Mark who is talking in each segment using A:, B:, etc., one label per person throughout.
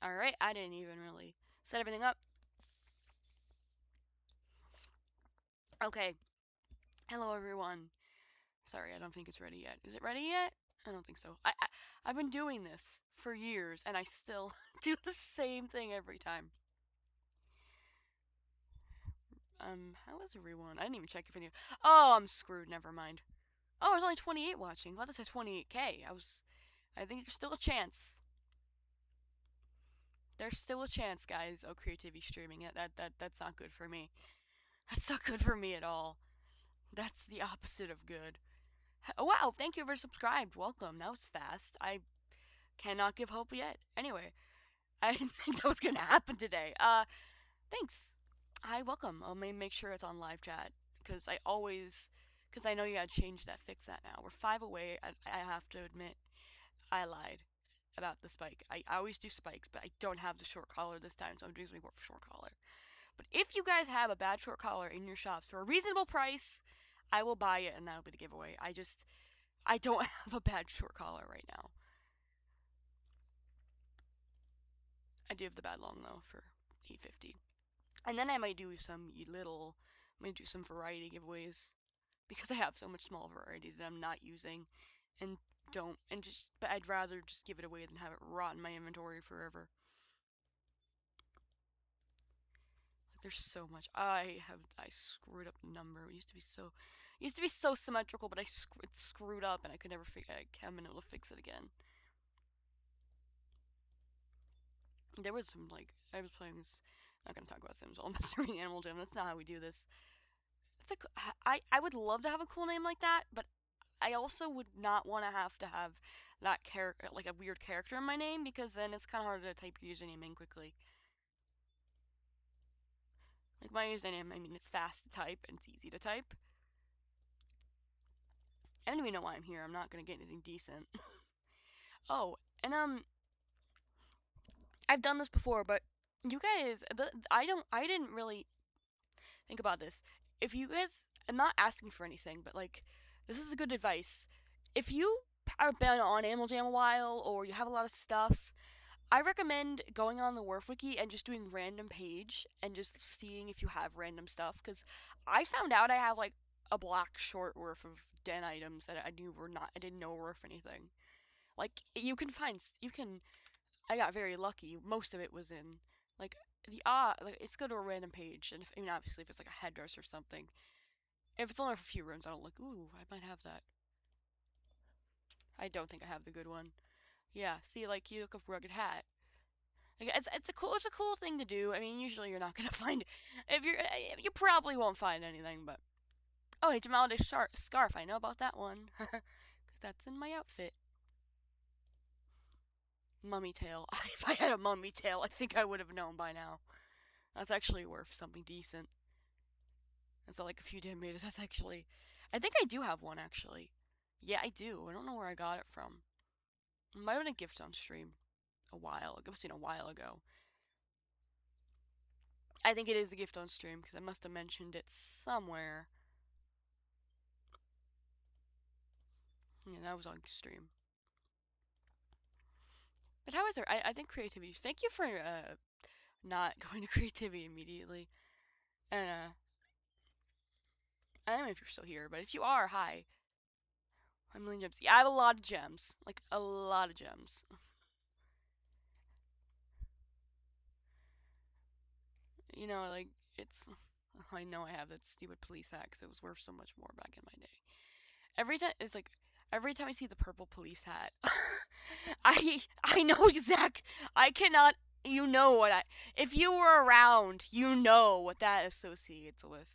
A: Alright, I didn't even really set everything up. Okay. Hello, everyone. Sorry, I don't think it's ready yet. Is it ready yet? I don't think so. I've been doing this for years, and I still do the same thing every time. How is everyone? I didn't even check if any. Oh, I'm screwed. Never mind. Oh, there's only 28 watching. Well, that said 28K. I think there's still a chance. There's still a chance, guys. Oh, creativity streaming. That's not good for me. That's not good for me at all. That's the opposite of good. Oh, wow, thank you for subscribed. Welcome. That was fast. I cannot give hope yet. Anyway, I didn't think that was gonna happen today. Thanks. Hi, welcome. I'll make sure it's on live chat because I know you gotta change that, fix that now. We're 5 away. I have to admit, I lied about the spike. I always do spikes, but I don't have the short collar this time, so I'm doing something more for short collar. But if you guys have a bad short collar in your shops for a reasonable price, I will buy it and that'll be the giveaway. I don't have a bad short collar right now. I do have the bad long though for $8.50. And then I might do some variety giveaways because I have so much small varieties that I'm not using and but I'd rather just give it away than have it rot in my inventory forever. Like there's so much. I screwed up the number. It used to be so symmetrical, but it's screwed up and I could never I haven't been able to fix it again. There was some I was playing this. I'm not gonna talk about Sims. All Mastering Animal Jam. That's not how we do this. It's like I would love to have a cool name like that, but I also would not want to have that character, like a weird character in my name, because then it's kind of hard to type your username in quickly. Like my username, I mean, it's fast to type and it's easy to type. I don't even know why I'm here. I'm not gonna get anything decent. Oh, and I've done this before, but you guys, I didn't really think about this. If you guys, I'm not asking for anything, but like, this is a good advice. If you have been on Animal Jam a while, or you have a lot of stuff, I recommend going on the Wharf Wiki and just doing random page and just seeing if you have random stuff. Because I found out I have like a black short worth of den items that I didn't know were worth anything. Like I got very lucky. Most of it was in like like it's go to a random page, and I mean obviously if it's like a headdress or something, if it's only for a few rooms, I don't look. Ooh, I might have that. I don't think I have the good one. Yeah, see, like you look up rugged hat. Like it's a cool thing to do. I mean, usually you're not gonna find you probably won't find anything, but oh, hey, Jamaldish scarf. I know about that one because that's in my outfit. Mummy tail. If I had a mummy tail, I think I would have known by now. That's actually worth something decent. That's like a few tomatoes. That's actually. I think I do have one actually. Yeah, I do. I don't know where I got it from. It might have been a gift on stream a while. It was seen a while ago. I think it is a gift on stream because I must have mentioned it somewhere. Yeah, that was on stream. But how is there? I think creativity. Thank you for not going to creativity immediately. And I don't know if you're still here, but if you are, hi. 1 million gems. Yeah, I have a lot of gems. Like a lot of gems. You know, like it's. I know I have that stupid police hat because it was worth so much more back in my day. Every time I see the purple police hat, I know exact. I cannot. You know what I. If you were around, you know what that associates with.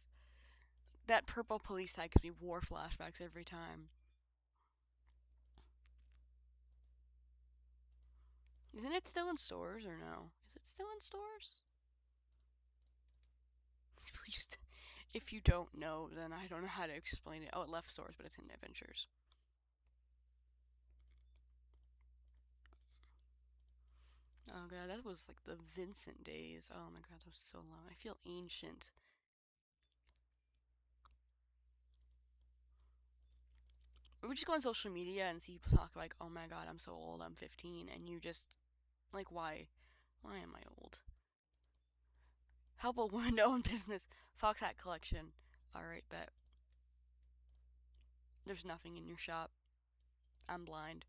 A: That purple police hat gives me war flashbacks every time. Isn't it still in stores or no? Is it still in stores? If you don't know, then I don't know how to explain it. Oh, it left stores, but it's in Adventures. Oh god, that was like the Vincent days. Oh my god, that was so long. I feel ancient. We just go on social media and see people talk like, oh my god, I'm so old, I'm 15, and you just, like, why? Why am I old? Help a woman to own business. Fox hat collection. Alright, bet. There's nothing in your shop. I'm blind.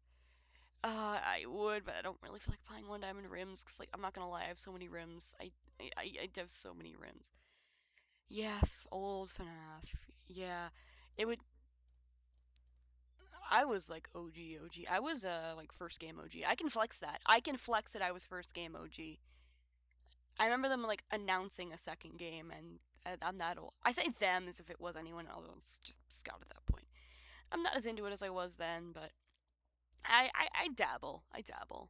A: I would, but I don't really feel like buying one diamond rims. Cause like I'm not gonna lie, I have so many rims. I have so many rims. Yeah, old FNAF. Yeah, it would. I was like OG. I was like first game OG. I can flex that. I can flex that I was first game OG. I remember them like announcing a second game, and I'm that old. I say them as if it was anyone else. Just Scout at that point. I'm not as into it as I was then, but I dabble. I dabble.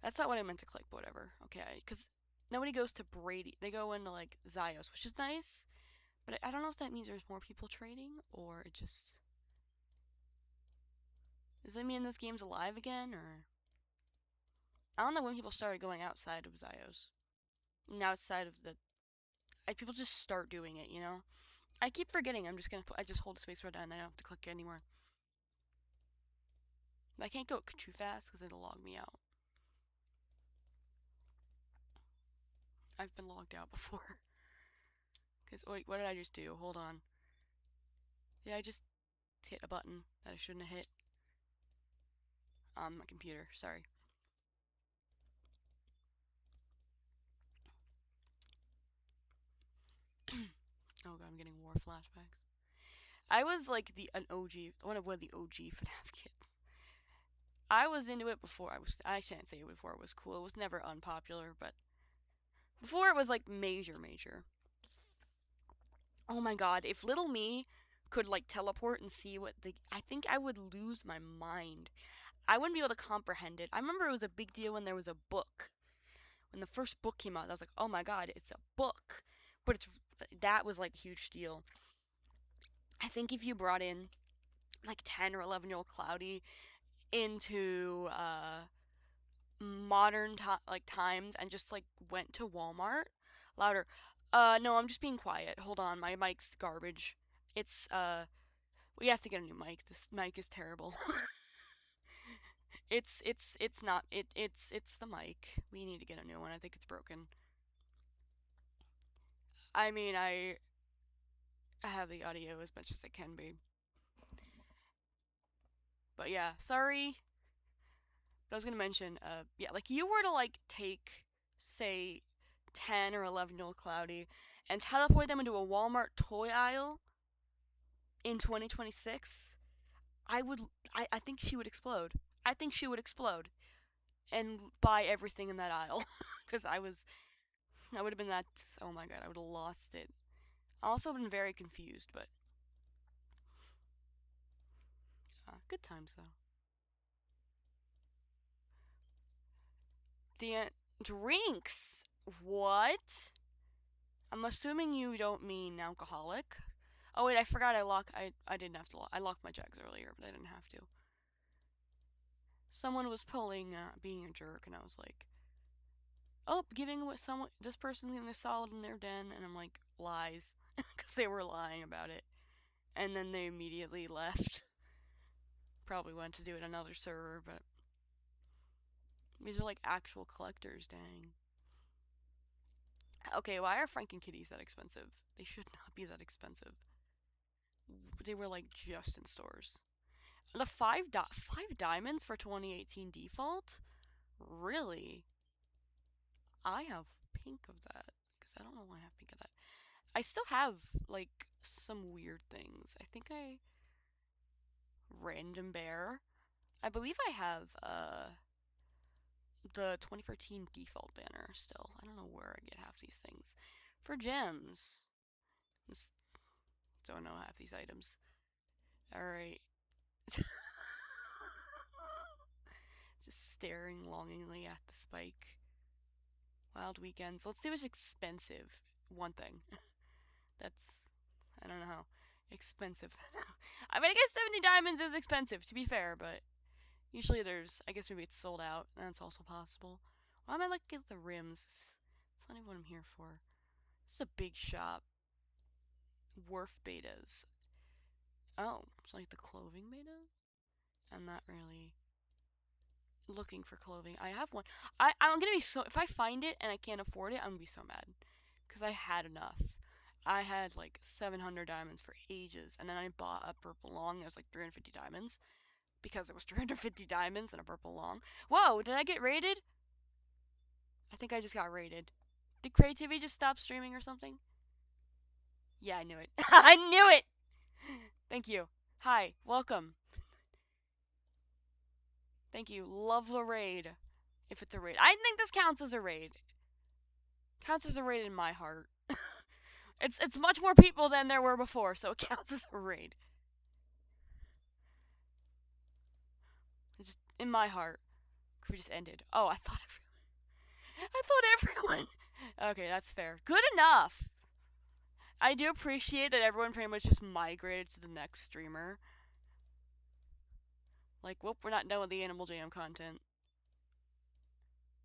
A: That's not what I meant to click, but whatever. Okay, because nobody goes to Brady. They go into like Zios, which is nice, but I don't know if that means there's more people trading or it just. Does that mean this game's alive again, or I don't know when people started going outside of Zios, and outside of the. People just start doing it, you know. I keep forgetting. I'm just gonna. I just hold the spacebar down. And I don't have to click anymore. I can't go too fast because it'll log me out. I've been logged out before. Because wait, what did I just do? Hold on. Did I just hit a button that I shouldn't have hit? On my computer. Sorry. Oh god, I'm getting war flashbacks. I was like an OG, one of the OG FNAF kids. I was into it before I shan't say it before it was cool. It was never unpopular, but before it was like major. Oh my god, if little me could like teleport and see I think I would lose my mind. I wouldn't be able to comprehend it. I remember it was a big deal when there was a book. When the first book came out, I was like, "Oh my god, it's a book." But that was like a huge deal. I think if you brought in like 10 or 11-year-old Cloudy into modern like times and just like went to Walmart, louder. No, I'm just being quiet. Hold on, my mic's garbage. It's we have to get a new mic. This mic is terrible. It's not it's the mic. We need to get a new one. I think it's broken. I mean, I have the audio as much as it can be. But yeah, sorry. But I was gonna mention, yeah, like you were to like take, say, 10 or 11-year-old Cloudy and teleport them into a Walmart toy aisle in 2026, I would, I think she would explode. I think she would explode and buy everything in that aisle because I would have been that. Oh my god, I would have lost it. I also been very confused, but good times though. The drinks. What? I'm assuming you don't mean alcoholic. Oh wait, I forgot I didn't have to I locked my jugs earlier, but I didn't have to. Someone was pulling being a jerk and I was like, "Oh, giving what someone this person getting a solid in their den." And I'm like, "Lies." Cuz they were lying about it. And then they immediately left. Probably went to do it on another server, but these are like actual collectors, dang. Okay, why are Franken kitties that expensive? They should not be that expensive. They were like just in stores. The five diamonds for 2018 default? Really? I have pink of that because I don't know why I have pink of that. I still have like some weird things. I think I random bear. I believe I have the 2014 default banner still. I don't know where I get half these things. For gems. Just don't know half these items. Alright. Just staring longingly at the spike. Wild weekends. Let's see what's expensive. One thing. That's I don't know how expensive. I mean, I guess 70 diamonds is expensive to be fair, but usually there's. I guess maybe it's sold out. That's also possible. Why am I looking at the rims? It's not even what I'm here for. It's a big shop. Wharf betas. Oh, it's like the clothing betas. I'm not really. looking for clothing. I have one. I'm gonna be so, if I find it and I can't afford it, I'm gonna be so mad, because I had enough. I had like 700 diamonds for ages, and then I bought a purple long that was like 350 diamonds, because it was 350 diamonds and a purple long. Whoa, did I get raided? I think I just got raided. Did Creativity just stop streaming or something? Yeah, I knew it. I knew it! Thank you. Hi, welcome. Thank you. Love the raid. If it's a raid. I think this counts as a raid. Counts as a raid in my heart. It's much more people than there were before, so it counts as a raid. It's just in my heart. We just ended. Oh, I thought everyone. Okay, that's fair. Good enough. I do appreciate that everyone pretty much just migrated to the next streamer. Like, whoop, we're not done with the Animal Jam content.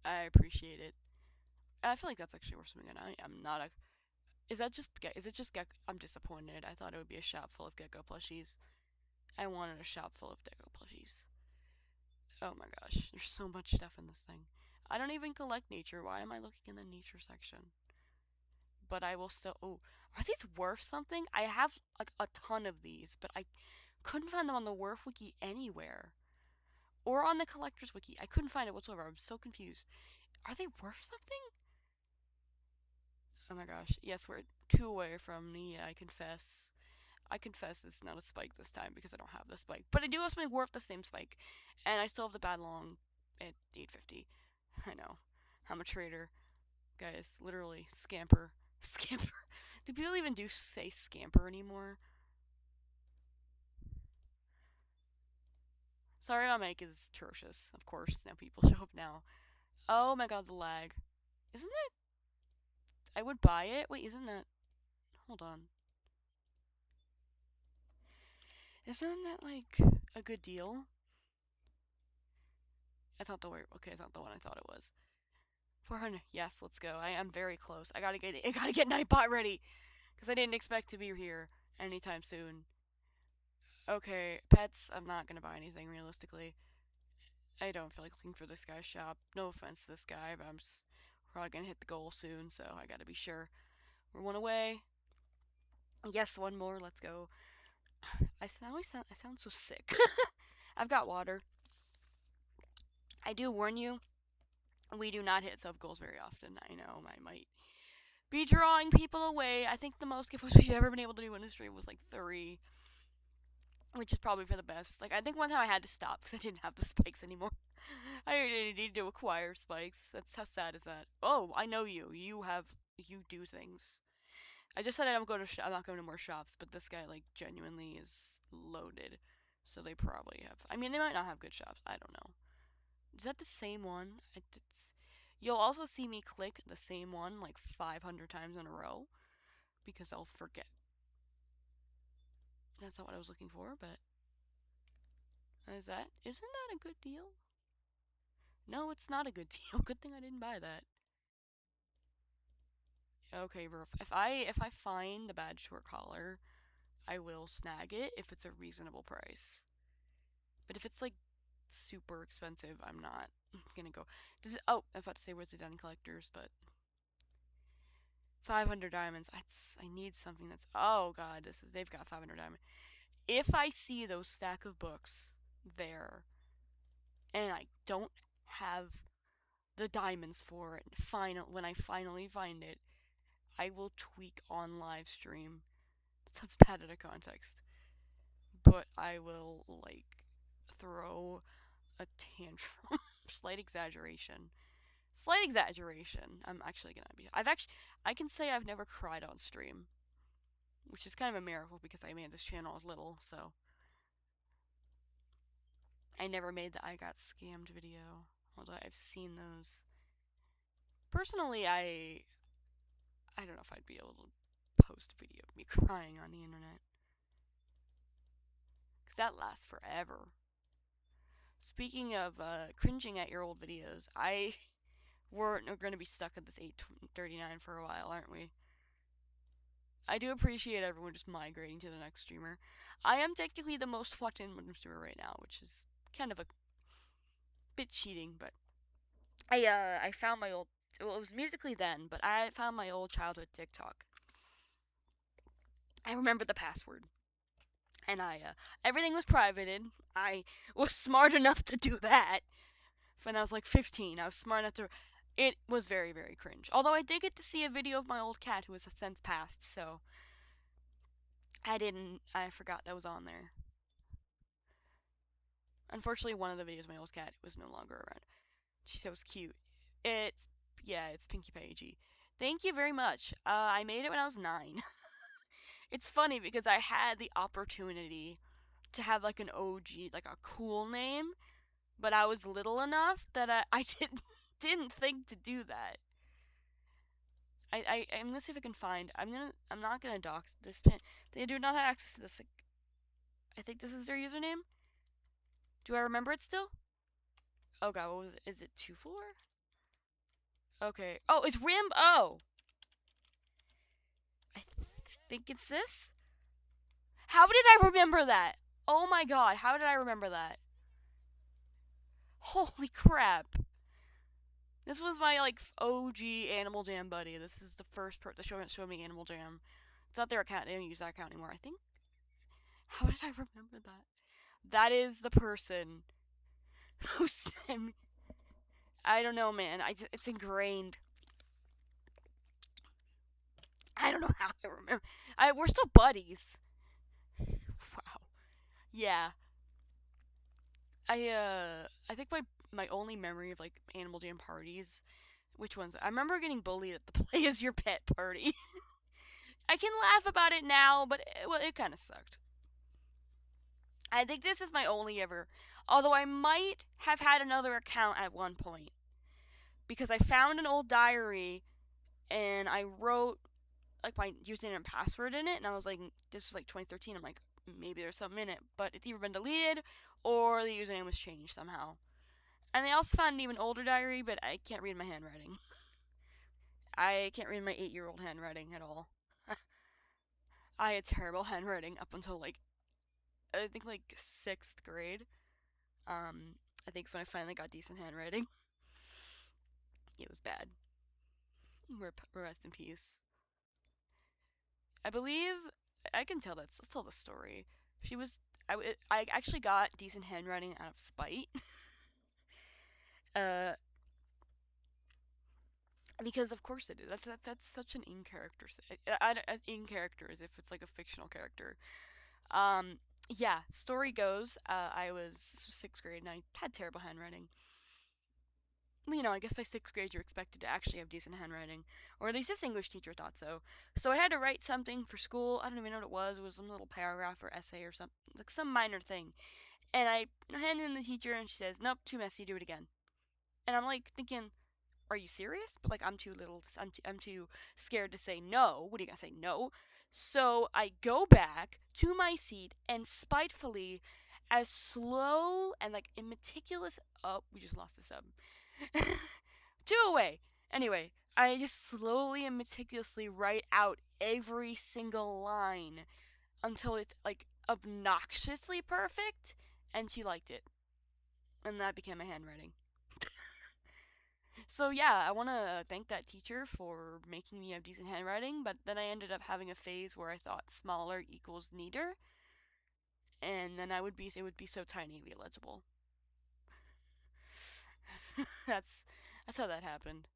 A: I appreciate it. I feel like that's actually worth something. I'm not a. Is it just gecko? I'm disappointed. I thought it would be a shop full of gecko plushies. I wanted a shop full of gecko plushies. Oh my gosh, there's so much stuff in this thing. I don't even collect nature. Why am I looking in the nature section? But I will still. Oh, are these worth something? I have like a ton of these, but I couldn't find them on the Worth wiki anywhere, or on the collector's wiki. I couldn't find it whatsoever. I'm so confused. Are they worth something? Oh my gosh. Yes, we're 2 away from the. I confess. I confess it's not a spike this time because I don't have the spike. But I do have something worth the same spike. And I still have the bad long at 850. I know. I'm a traitor. Guys, literally, scamper. Scamper. Do people even say scamper anymore? Sorry, my mic is atrocious. Of course, now people show up now. Oh my god, the lag. Isn't that... I would buy it? Wait, isn't that... Hold on. Isn't that, like, a good deal? I thought the word... Okay, it's not the one I thought it was. 400. Yes, let's go. I am very close. I gotta get Nightbot ready, because I didn't expect to be here anytime soon. Okay, pets. I'm not gonna buy anything realistically. I don't feel like looking for this guy's shop. No offense to this guy, but I'm probably gonna hit the goal soon, so I gotta be sure. We're 1 away. Yes, 1 more. Let's go. I sound so sick. I've got water. I do warn you, we do not hit sub goals very often. I know I might be drawing people away. I think the most giveaways we've ever been able to do in a stream was like 3, which is probably for the best. Like, I think one time I had to stop because I didn't have the spikes anymore. I needed to acquire spikes. That's how sad is that. Oh, I know you. You do things. I just said I'm not going to more shops, but this guy like genuinely is loaded. So they probably have. I mean, they might not have good shops. I don't know. Is that the same one? You'll also see me click the same one like 500 times in a row because I'll forget. That's not what I was looking for, but isn't that a good deal? No, it's not a good deal. Good thing I didn't buy that. Okay, bro. If I find the bad short collar, I will snag it if it's a reasonable price. But if it's like super expensive, I'm not gonna go. Oh, I was about to say where's the done collectors, but 500 diamonds. I need something that's. Oh god, they've got 500 diamonds. If I see those stack of books there, and I don't have the diamonds for it, when I finally find it, I will tweak on live stream. That sounds bad out of context, but I will like throw a tantrum. Slight exaggeration. Slight exaggeration. I'm actually gonna be. I can say I've never cried on stream, which is kind of a miracle because I made this channel as little, so. I never made the I got scammed video, although I've seen those. Personally, I don't know if I'd be able to post a video of me crying on the internet. Because that lasts forever. Speaking of cringing at your old videos, we're going to be stuck at this 8:39 for a while, aren't we? I do appreciate everyone just migrating to the next streamer. I am technically the most watched in streamer right now, which is kind of a bit cheating, but I found my old. Well, it was Musically then, but I found my old childhood TikTok. I remember the password, and everything was privated. I was smart enough to do that when I was like 15. I was smart enough to. It was very, very cringe. Although I did get to see a video of my old cat who has since passed, so I didn't. I forgot that was on there. Unfortunately, one of the videos of my old cat was no longer around. She said it was cute. It's it's Pinkie Pie AG. Thank you very much. I made it when I was 9. It's funny because I had the opportunity to have like an OG, like a cool name, but I was little enough that I didn't think to do that. I'm gonna see if I can find. I'm not gonna dox this pin. They do not have access to this. I think this is their username. Do I remember it still? Oh god, what was it? Is it 2-4? Okay. Oh, it's Rimbo. Oh, I think it's this. How did I remember that? Oh my god, how did I remember that? Holy crap. This was my like OG Animal Jam buddy. This is the first person that showed me Animal Jam. It's not their account. They don't use that account anymore. I think. How did I remember that? That is the person who sent me. I don't know, man. It's ingrained. I don't know how I remember. We're still buddies. Wow. Yeah. I think my only memory of like Animal Jam parties. Which ones? I remember getting bullied at the Play As Your Pet party. I can laugh about it now, but it kind of sucked. I think this is my only ever. Although I might have had another account at one point. Because I found an old diary and I wrote like my username and password in it, and I was like, this was like 2013. I'm like, maybe there's something in it, but it's either been deleted or the username was changed somehow. And I also found an even older diary, but I can't read my handwriting. I can't read my 8-year-old handwriting at all. I had terrible handwriting up until like I think like 6th grade. I think it's when I finally got decent handwriting. It was bad. Rest in peace. I believe I can tell that. Let's tell the story. She was. I actually got decent handwriting out of spite. uh, because of course it is. That's such an in character. In character as if it's like a fictional character. Yeah. Story goes. This was 6th grade and I had terrible handwriting. You know, I guess by 6th grade you're expected to actually have decent handwriting, or at least this English teacher thought so. So I had to write something for school. I don't even know what it was. It was some little paragraph or essay or something, like some minor thing. And I handed it to the teacher, and she says, "Nope, too messy. Do it again." And I'm like thinking, "Are you serious?" But like I'm too little. I'm too scared to say no. What are you gonna say no? So I go back to my seat and spitefully, as slow and like meticulous. Oh, we just lost a sub. 2 away. Anyway, I just slowly and meticulously write out every single line until it's like obnoxiously perfect, and she liked it. And that became my handwriting. So yeah, I want to thank that teacher for making me have decent handwriting, but then I ended up having a phase where I thought smaller equals neater, and then it would be so tiny it'd be illegible. that's that's how that happened.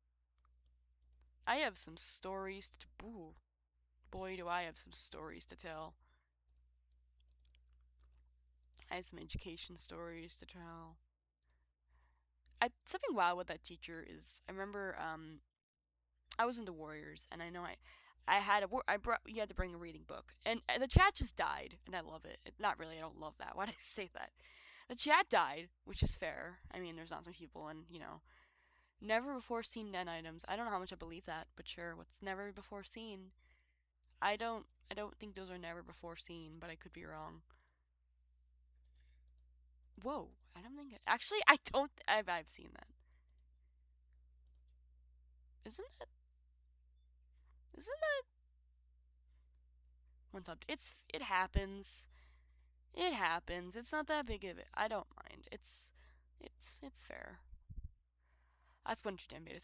A: I have some stories to. Ooh, boy, do I have some stories to tell. I have some education stories to tell. Something wild with that teacher is I remember I was into Warriors, and I know I had I brought you had to bring a reading book, and the chat just died, and I love it. Not really, I don't love that. Why did I say that? The chat died, which is fair. I mean, there's not so many people, and never before seen den items. I don't know how much I believe that, but sure, what's never before seen? I don't think those are never before seen, but I could be wrong. Whoa, I don't think actually I don't I've seen that. Isn't that isn't that what's up? It happens. It happens. It's not that big of it. I don't mind. It's It's fair. That's what Junkookis is.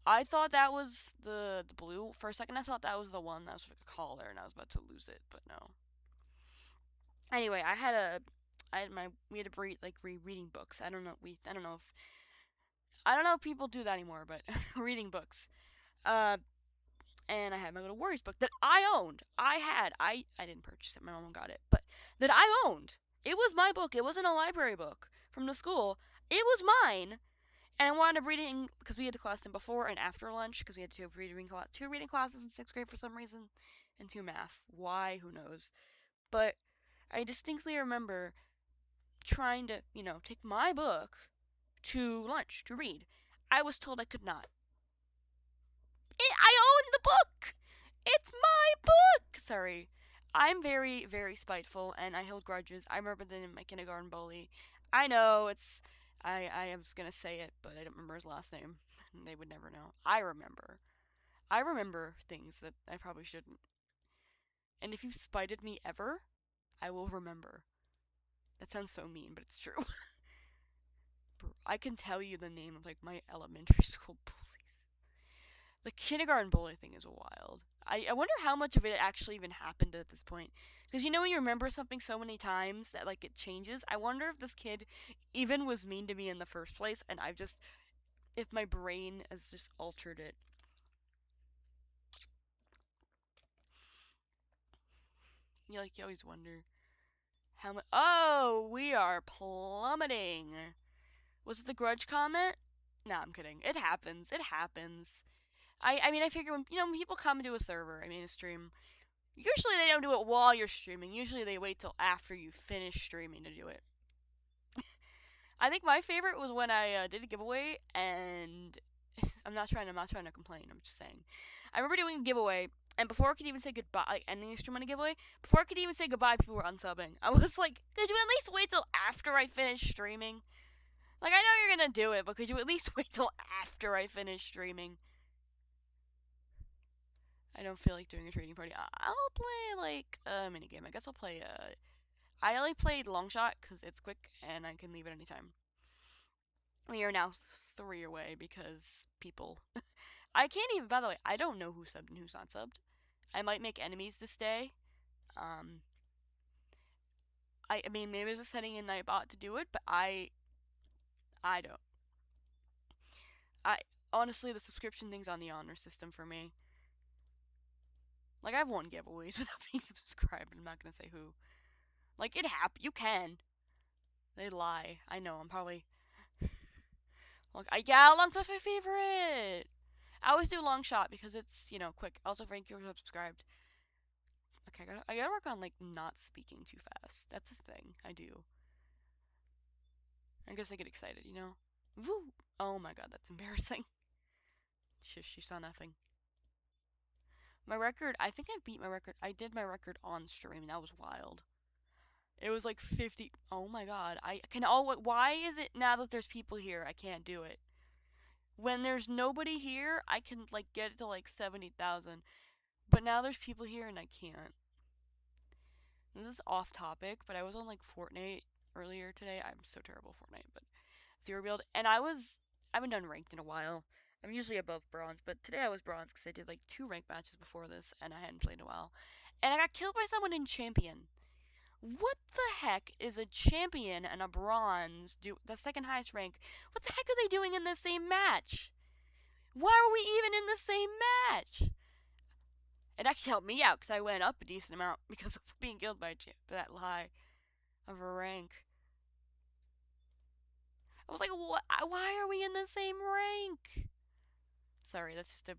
A: I thought that was the blue. For a second, I thought that was the one that was like a collar, and I was about to lose it, but no. Anyway, we had to read like reading books. I don't know if people do that anymore, but reading books. Uh, and I had my little Warriors book that I owned. I didn't purchase it. My mom got it, but that I owned. It was my book. It wasn't a library book from the school. It was mine. And I wound up reading because we had a class in before and after lunch because we had two reading classes in sixth grade for some reason, and two math. Why? Who knows? But I distinctly remember trying to, take my book to lunch to read. I was told I could not. I own the book. It's my book. Sorry. I'm very, very spiteful, and I hold grudges. I remember that in my kindergarten bully. I know it's. I was gonna say it, but I don't remember his last name. They would never know. I remember. I remember things that I probably shouldn't. And if you've spited me ever, I will remember. That sounds so mean, but it's true. I can tell you the name of like my elementary school bullies. The kindergarten bully thing is wild. I wonder how much of it actually even happened at this point. Because when you remember something so many times that like it changes, I wonder if this kid even was mean to me in the first place and if my brain has just altered it. You always wonder how much. Oh, we are plummeting. Was it the grudge comment? Nah, I'm kidding. It happens. It happens. I figure when people come to a server, a stream, usually they don't do it while you're streaming. Usually they wait till after you finish streaming to do it. I think my favorite was when I did a giveaway, and I'm not trying to complain. I'm just saying. I remember doing a giveaway, and before I could even say goodbye, like ending the stream on a giveaway, before I could even say goodbye, people were unsubbing. I was like, could you at least wait till after I finish streaming? Like, I know you're gonna do it, but could you at least wait till after I finish streaming? I don't feel like doing a trading party. I'll play like a minigame. I guess I'll play. I only played long shot because it's quick and I can leave at any time. We are now 3 away because people. I can't even. By the way, I don't know who subbed and who's not subbed. I might make enemies this day. Um. Maybe there's a setting in Nightbot to do it, but I don't. I honestly, the subscription thing's on the honor system for me. Like, I've won giveaways without being subscribed. I'm not gonna say who. Like, it happened. You can. They lie. I know. I'm probably. Like, long shot's my favorite. I always do long shot because it's quick. Also, thank you for subscribed. Okay, I gotta work on like not speaking too fast. That's a thing I do. I guess I get excited. Woo! Oh my god, that's embarrassing. Shush, you saw nothing. My record, I think I beat my record. I did my record on stream. That was wild. It was like 50. Oh my god. Why is it now that there's people here, I can't do it? When there's nobody here, I can like get it to like 70,000. But now there's people here and I can't. This is off topic, but I was on like Fortnite earlier today. I'm so terrible at Fortnite, but Zero Build. And I haven't done ranked in a while. I'm usually above bronze, but today I was bronze because I did like 2 ranked matches before this and I hadn't played in a while. And I got killed by someone in champion. What the heck is a champion and a bronze the second highest rank? What the heck are they doing in the same match? Why are we even in the same match? It actually helped me out because I went up a decent amount because of being killed by that high of a rank. I was like, what? Why are we in the same rank? Sorry, that's just a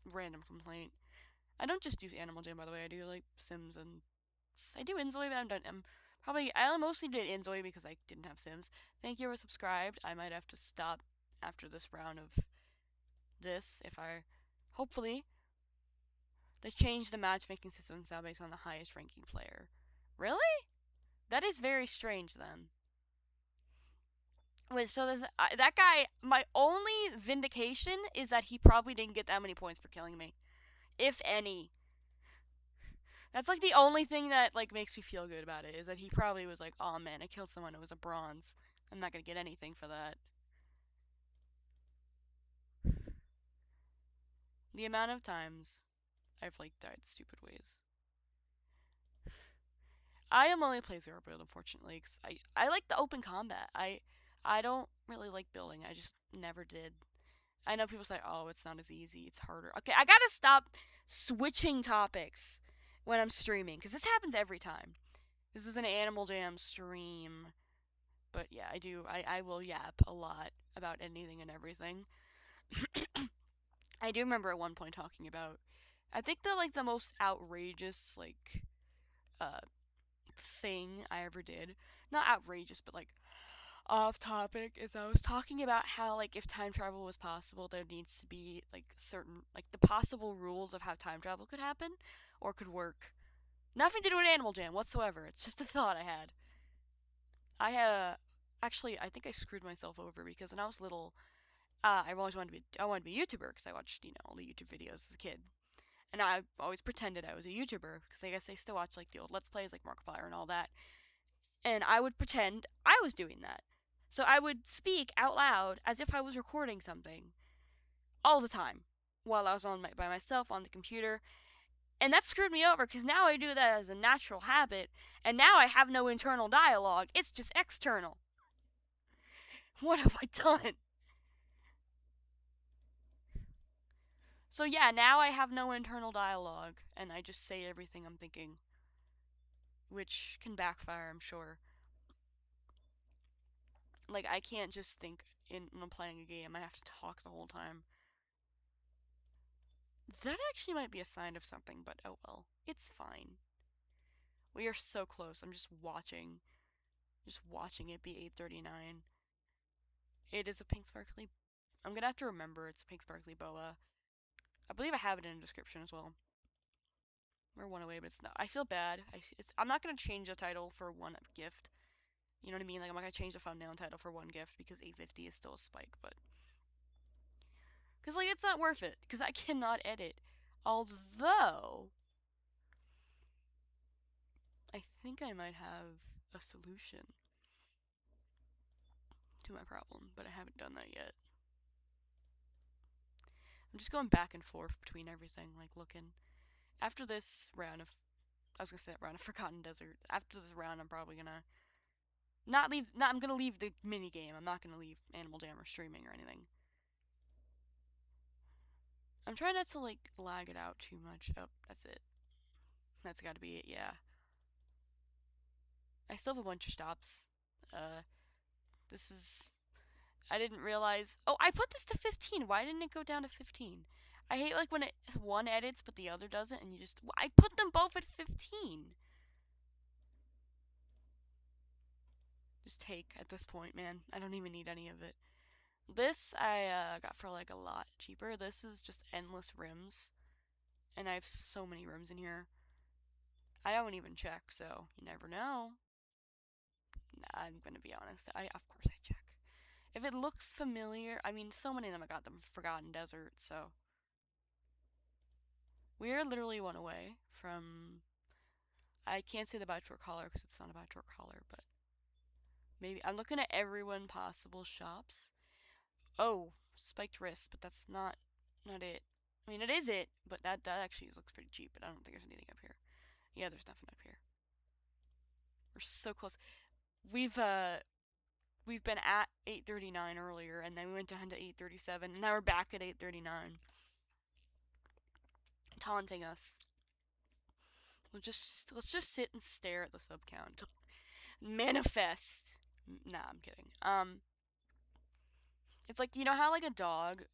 A: random complaint. I don't just do Animal Jam, by the way. I do like Sims and I do Inzoi, but I mostly did Inzoi because I didn't have Sims. Thank you for subscribed. I might have to stop after this round of this hopefully they changed the matchmaking system now based on the highest ranking player. Really? That is very strange then. Wait, so that guy, my only vindication is that he probably didn't get that many points for killing me. If any. That's like the only thing that like makes me feel good about it is that he probably was like, oh man, I killed someone, it was a bronze. I'm not gonna get anything for that. The amount of times I've like died stupid ways. I am only play zero build, unfortunately, because I like the open combat. I don't really like building. I just never did. I know people say, oh, it's not as easy, it's harder. Okay, I gotta stop switching topics when I'm streaming, because this happens every time. This is an Animal Jam stream. But yeah, I will yap a lot about anything and everything. I do remember at one point talking about, I think the most outrageous, uh, thing I ever did, not outrageous, but off topic, is I was talking about how if time travel was possible, there needs to be certain the possible rules of how time travel could happen or could work. Nothing to do with Animal Jam whatsoever. It's just a thought I had. Actually, I think I screwed myself over because when I was little, I always wanted to be a YouTuber because I watched all the YouTube videos as a kid, and I always pretended I was a YouTuber because I guess I still watch the old Let's Plays like Markiplier and all that, and I would pretend I was doing that. So I would speak out loud as if I was recording something all the time while I was by myself on the computer. And that screwed me over because now I do that as a natural habit, and now I have no internal dialogue. It's just external. What have I done? So yeah, now I have no internal dialogue, and I just say everything I'm thinking, which can backfire, I'm sure. I can't just think when I'm playing a game. I have to talk the whole time. That actually might be a sign of something, but oh well. It's fine. We are so close. I'm just watching it be 8:39. It is a pink sparkly. I'm gonna have to remember it's a pink sparkly boa. I believe I have it in the description as well. We're one away, but it's not. I feel bad. I'm not gonna change the title for one gift. You know what I mean? I'm not gonna change the thumbnail and title for one gift because 850 is still a spike, but because it's not worth it because I cannot edit. Although I think I might have a solution to my problem, but I haven't done that yet. I'm just going back and forth between everything, looking. After this round of, I was gonna say that round of Forgotten Desert. After this round, I'm probably gonna I'm gonna leave the mini game. I'm not gonna leave Animal Jam or streaming or anything. I'm trying not to lag it out too much. Oh, that's it. That's gotta be it. Yeah. I still have a bunch of stops. This is. I didn't realize. Oh, I put this to 15. Why didn't it go down to 15? I hate when one edits but the other doesn't, and you just. I put them both at 15. Just take at this point, man. I don't even need any of it. This I got for a lot cheaper. This is just endless rims, and I have so many rims in here. I don't even check, so you never know. Nah, I'm gonna be honest. Of course I check. If it looks familiar, I mean, so many of them I got them Forgotten Desert, so we are literally one away from. I can't say the Bachelor collar because it's not a Bachelor collar, but maybe I'm looking at everyone possible shops. Oh, spiked wrist, but that's not it. I mean, it is it, but that actually looks pretty cheap. But I don't think there's anything up here. Yeah, there's nothing up here. We're so close. We've been at 8:39 earlier, and then we went down to 8:37, and now we're back at 8:39. Taunting us. Let's just sit and stare at the sub count. Manifest. Nah, I'm kidding. It's you know how a dog,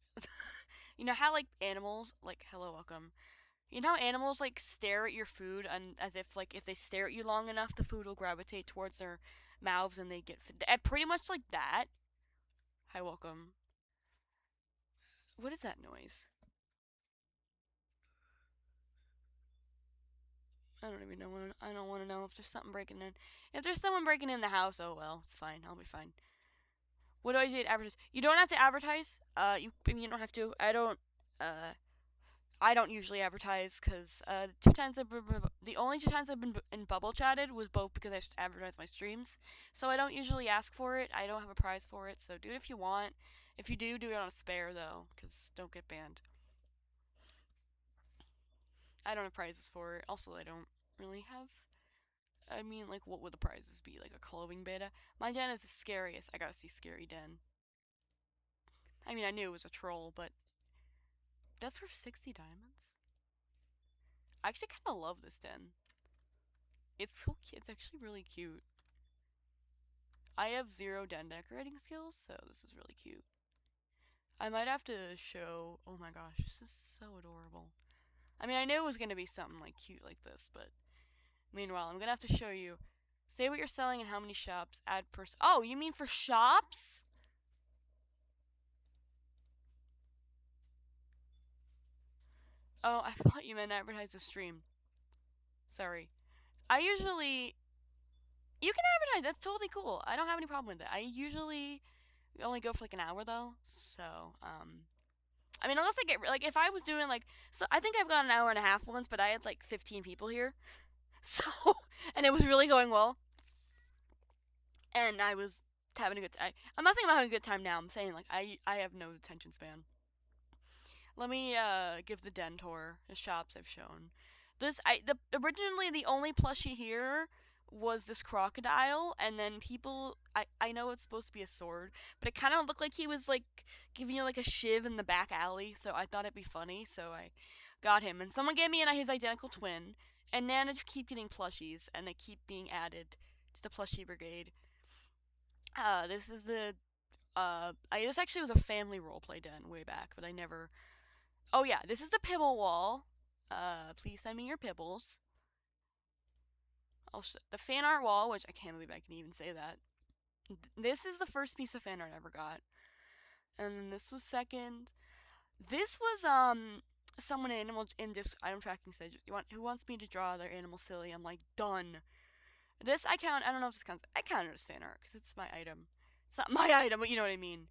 A: you know how animals hello welcome. You know how animals stare at your food and as if if they stare at you long enough, the food will gravitate towards their mouths and they get pretty much like that. Hi, welcome. What is that noise? I don't even know. I don't want to know if there's something breaking in. If there's someone breaking in the house, oh well, it's fine. I'll be fine. What do I do to advertise? You don't have to advertise. You don't have to. I don't usually advertise because 2 times the only two times I've been in bubble chatted was both because I just advertise my streams. So I don't usually ask for it. I don't have a prize for it. So do it if you want. If you do, do it on a spare though, because don't get banned. I don't have prizes for it. Also, I don't really have. I mean, like, what would the prizes be? Like a clothing beta? My den is the scariest. I gotta see Scary Den. I mean, I knew it was a troll, but that's worth 60 diamonds? I actually kind of love this den. It's so cute. It's actually really cute. I have 0 den decorating skills, so this is really cute. I might have to show. Oh my gosh, this is so adorable. I mean, I knew it was gonna be something like cute like this, but meanwhile, I'm gonna have to show you. Say what you're selling and how many shops. Add person. Oh, you mean for shops? Oh, I thought you meant advertise the stream. Sorry. I usually. You can advertise. That's totally cool. I don't have any problem with it. I usually only go for like an hour though. So, I mean, unless I get like if I was doing like so, I think I've gone an hour and a half once, but I had like 15 people here, so and it was really going well, and I was having a good time. I'm not saying I'm having a good time now. I'm saying like I have no attention span. Let me give the den tour. The shops I've shown. Originally the only plushie here was this crocodile, and then people I know it's supposed to be a sword, but it kind of looked like he was like giving you like a shiv in the back alley, so I thought it'd be funny, so I got him. And someone gave me his identical twin, and now I just keep getting plushies, and they keep being added to the plushie brigade. This is the this actually was a family roleplay den way back, but I never. Oh yeah, this is the Pibble wall. Please send me your Pibbles. The fan art wall, which I can't believe I can even say that. This is the first piece of fan art I ever got, and then this was second. This was someone in this item tracking said who wants me to draw their animal silly. I'm like done. This I count. I don't know if this counts. I count it as fan art because it's my item. It's not my item, but you know what I mean.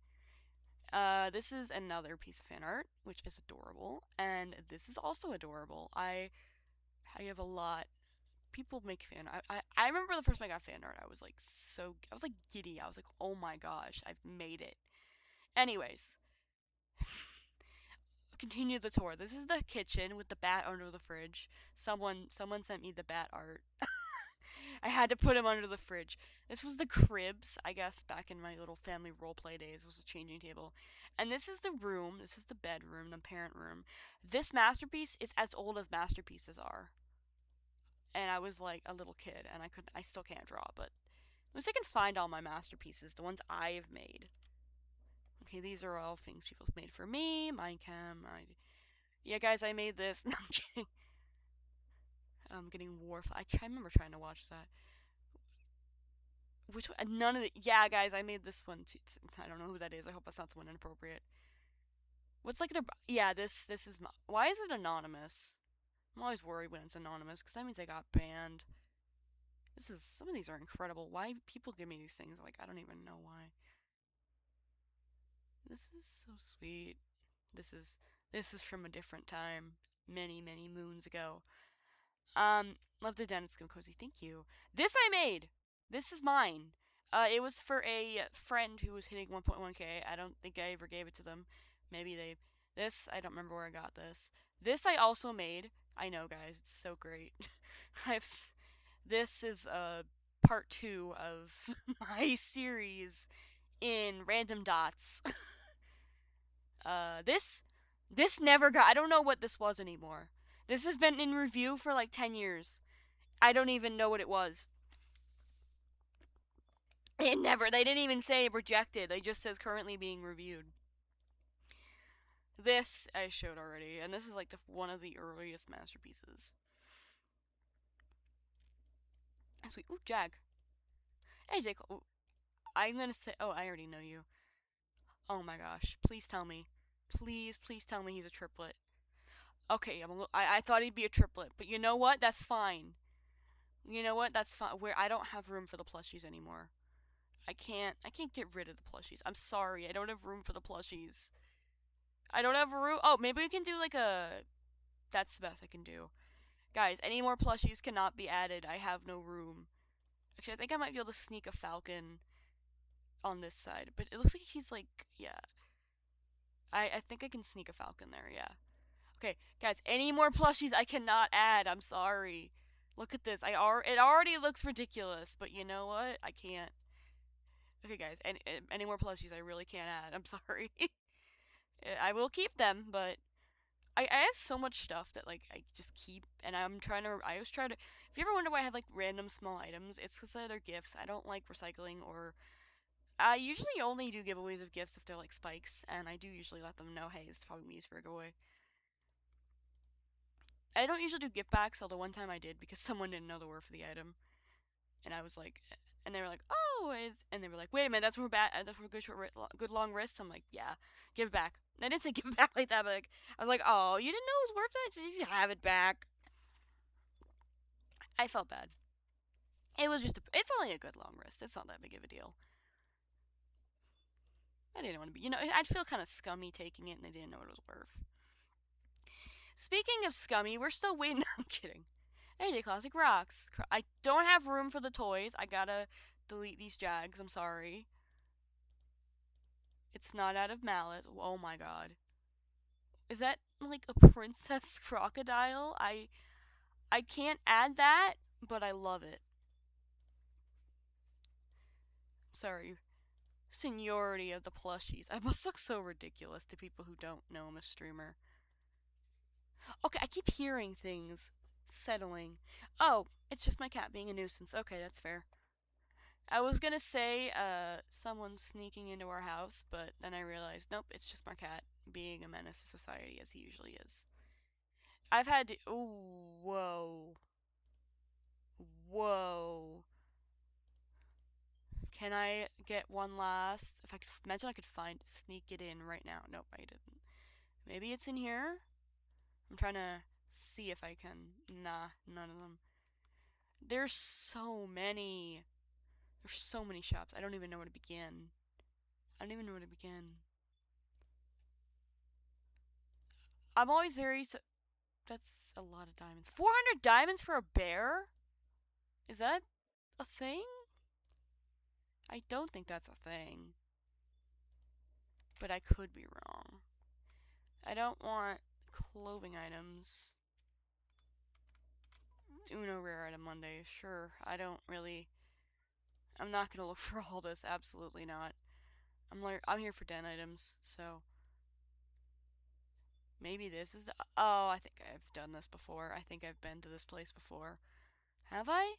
A: This is another piece of fan art, which is adorable, and this is also adorable. I have a lot. People make fan art. I remember the first time I got fan art, I was like giddy. I was like, oh my gosh, I've made it. Anyways, continue the tour. This is the kitchen with the bat under the fridge. Someone sent me the bat art. I had to put him under the fridge. This was the cribs, I guess, back in my little family roleplay days. It was a changing table. And this is the room. This is the bedroom, the parent room. This masterpiece is as old as masterpieces are. And I was like a little kid, and I still can't draw, but at least I can find all my masterpieces, the ones I've made. Okay, these are all things people have made for me. Minecam. Yeah, guys, I made this. No, I'm kidding. I'm getting Warf. I remember trying to watch that. Which one? None of the. Yeah, guys, I made this one too. I don't know who that is. I hope that's not someone inappropriate. What's like the. Yeah, this is. Why is it anonymous? I'm always worried when it's anonymous because that means I got banned. Some of these are incredible. Why people give me these things? Like, I don't even know why. This is so sweet. This is from a different time. Many, many moons ago. Love the Dennis Skim Cozy. Thank you. This I made. This is mine. It was for a friend who was hitting 1.1k. I don't think I ever gave it to them. Maybe they. This, I don't remember where I got this. This I also made. I know, guys. It's so great. This is part 2 of my series in random dots. This never got. I don't know what this was anymore. This has been in review for like 10 years. I don't even know what it was. They didn't even say rejected. They just says currently being reviewed. This I showed already, and this is like one of the earliest masterpieces. Sweet. Ooh, Jag. Hey, Jake. Ooh, I'm gonna say. Oh, I already know you. Oh my gosh. Please tell me. Please tell me he's a triplet. Okay, I thought he'd be a triplet, but you know what? That's fine. You know what? That's fine. I don't have room for the plushies anymore. I can't get rid of the plushies. I'm sorry. I don't have room for the plushies. I don't have room. Oh, maybe we can do like a. That's the best I can do. Guys, any more plushies cannot be added. I have no room. Actually, I think I might be able to sneak a falcon on this side, but it looks like he's like, yeah. I think I can sneak a falcon there, yeah. Okay, guys, any more plushies I cannot add. I'm sorry. Look at this. It already looks ridiculous, but you know what? I can't. Okay, guys, any more plushies I really can't add. I'm sorry. I will keep them, but I have so much stuff that like I just keep, and I always try to. If you ever wonder why I have like random small items, it's because they're gifts. I don't like recycling, or I usually only do giveaways of gifts if they're like spikes, and I do usually let them know, hey, this is probably me used for a giveaway. I don't usually do gift backs, although one time I did because someone didn't know the word for the item, and I was like, and they were like, oh, and they were like, wait a minute, that's for good long wrists. I'm like, yeah, give it back. And I didn't say give it back like that, but like, I was like, oh, you didn't know it was worth it? Just have it back. I felt bad. It was it's only a good long wrist. It's not that big of a deal. I didn't want to be, I'd feel kind of scummy taking it and they didn't know what it was worth. Speaking of scummy, we're still waiting. I'm kidding. Hey, Classic Rocks. I don't have room for the toys. I gotta delete these Jags. I'm sorry. It's not out of malice. Oh my god. Is that like a princess crocodile? I can't add that, but I love it. Sorry. Seniority of the plushies. I must look so ridiculous to people who don't know I'm a streamer. Okay, I keep hearing things settling. Oh, it's just my cat being a nuisance. Okay, that's fair. I was gonna say, someone's sneaking into our house, but then I realized, nope, it's just my cat being a menace to society as he usually is. I've had to. Ooh, whoa. Whoa. Can I get one last? If I could imagine I could sneak it in right now. Nope, I didn't. Maybe it's in here? I'm trying to see if I can. Nah, none of them. There's so many. There's so many shops. I don't even know where to begin. I don't even know where to begin. I'm always very. That's a lot of diamonds. 400 diamonds for a bear? Is that a thing? I don't think that's a thing. But I could be wrong. I don't want clothing items. Uno rare item Monday. Sure. I don't really. I'm not gonna look for all this. Absolutely not. I'm here for den items, so maybe this is the. Oh, I think I've done this before. I think I've been to this place before. Have I?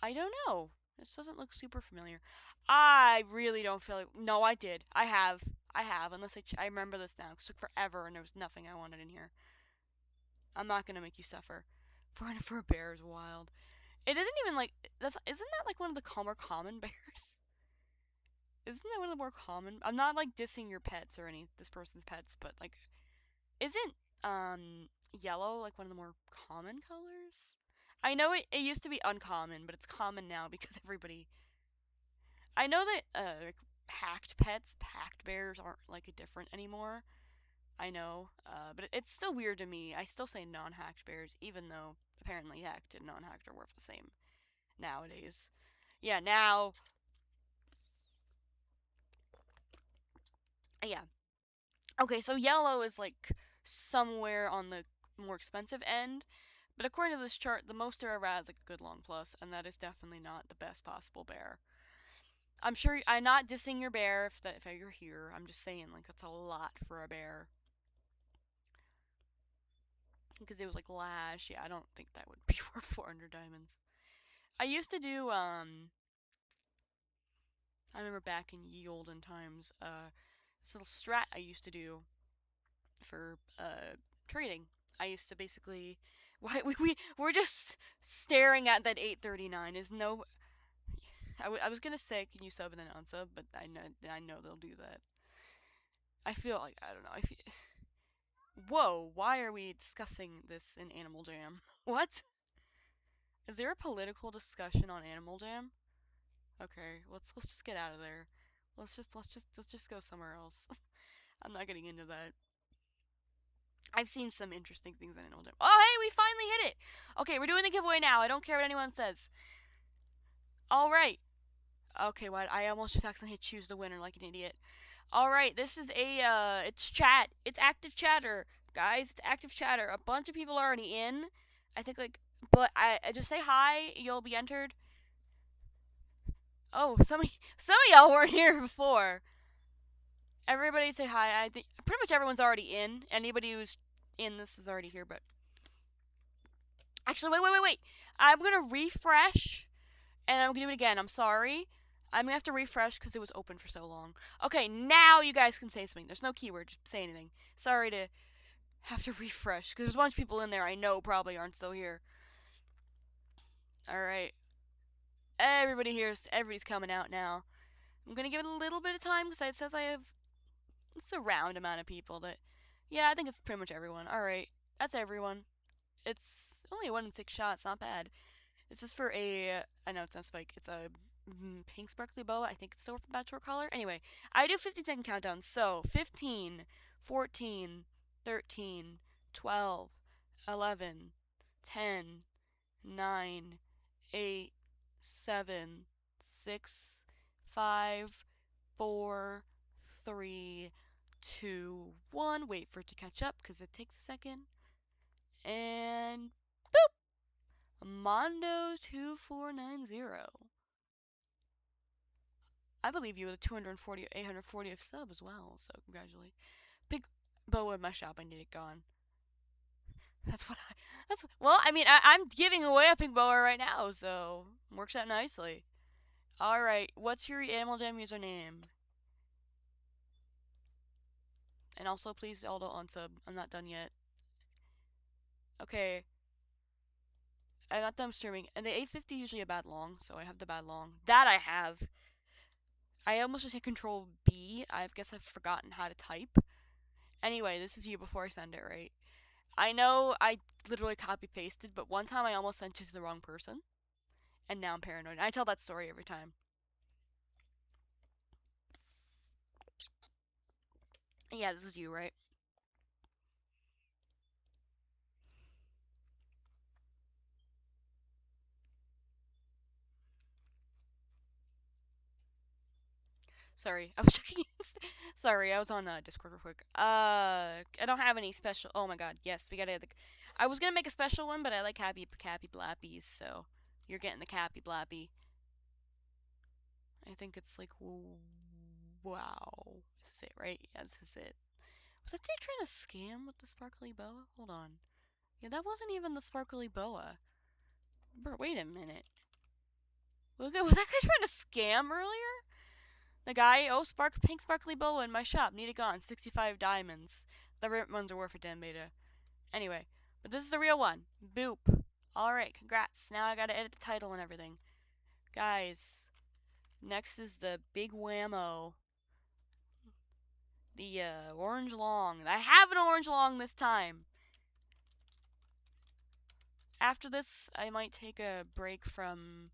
A: I don't know. This doesn't look super familiar. I really don't feel like. No, I did. I have. I have. Unless I remember this now. It took forever and there was nothing I wanted in here. I'm not gonna make you suffer. For a bear is wild. It isn't even like that's. Isn't that like one of the more common bears? Isn't that one of the more common? I'm not like dissing your pets or any this person's pets, but like, isn't yellow like one of the more common colors? I know it used to be uncommon, but it's common now because everybody. I know that like packed bears aren't like a different anymore. I know, but it's still weird to me. I still say non-hacked bears, even though apparently hacked and non-hacked are worth the same nowadays. Yeah, now. Yeah. Okay, so yellow is like somewhere on the more expensive end, but according to this chart, the most they're ever at is like a good long plus, and that is definitely not the best possible bear. I'm sure I'm not dissing your bear if you're here. I'm just saying like that's a lot for a bear. Because it was like lash. Yeah, I don't think that would be worth 400 diamonds. I used to do I remember back in ye olden times, this little strat I used to do for trading. I used to basically why we're just staring at that 839 is no I was gonna say can you sub and then unsub, but I know they'll do that. I feel like I don't know. I feel whoa, why are we discussing this in Animal Jam? What? Is there a political discussion on Animal Jam? Okay, let's just get out of there. Let's just go somewhere else. I'm not getting into that. I've seen some interesting things in Animal Jam. Oh, hey, we finally hit it. Okay, we're doing the giveaway now. I don't care what anyone says. All right. Okay, what? I almost just accidentally hit choose the winner like an idiot. All right, this is it's chat. It's active chatter, guys. It's active chatter. A bunch of people are already in. I think but I just say hi. You'll be entered. Oh, some of y'all weren't here before. Everybody say hi. I think pretty much everyone's already in. Anybody who's in this is already here, but actually, wait. I'm gonna refresh, and I'm gonna do it again. I'm sorry. I'm gonna have to refresh because it was open for so long. Okay, now you guys can say something. There's no keyword. Just say anything. Sorry to have to refresh because there's a bunch of people in there I know probably aren't still here. All right, everybody's coming out now. I'm gonna give it a little bit of time because it says I have it's a round amount of people that. Yeah, I think it's pretty much everyone. All right, that's everyone. It's only a 1 in 6 shots. Not bad. This is for I know it's not spike. It's a pink sparkly boa. I think it's still from Bachelor Color. Anyway, I do 15-second countdowns. So 15, 14, 13, 12, 11, 10, 9, 8, 7, 6, 5, 4, 3, 2, 1. Wait for it to catch up because it takes a second. And boop! Mondo2490. I believe you with a 840 of sub as well, so congratulations. Big boa in my shop, I need it gone. Well, I mean, I'm giving away a pink boa right now, so works out nicely. Alright, what's your Animal Jam username? And also, please, all don't unsub. I'm not done yet. Okay. I'm not done streaming. And the 850 is usually a bad long, so I have the bad long. That I have. I almost just hit Control B. I guess I've forgotten how to type. Anyway, this is you before I send it, right? I know I literally copy pasted, but one time I almost sent it to the wrong person. And now I'm paranoid. I tell that story every time. Yeah, this is you, right? Sorry, I was checking. Sorry, I was on Discord real quick. I don't have any special. Oh my god, yes, we gotta. I was gonna make a special one, but I like Cappy Blappies, so you're getting the Cappy Blappy. I think it's like, wow. This is it, right? Yeah, this is it. Was that dude trying to scam with the sparkly boa? Hold on. Yeah, that wasn't even the sparkly boa. Bro, wait a minute. Was that guy trying to scam earlier? The guy, pink sparkly boa in my shop. Need it gone. 65 diamonds. The rare ones are worth a 10 beta. Anyway, but this is the real one. Boop. Alright, congrats. Now I gotta edit the title and everything. Guys, next is the big whammo. The orange long. I have an orange long this time. After this, I might take a break from.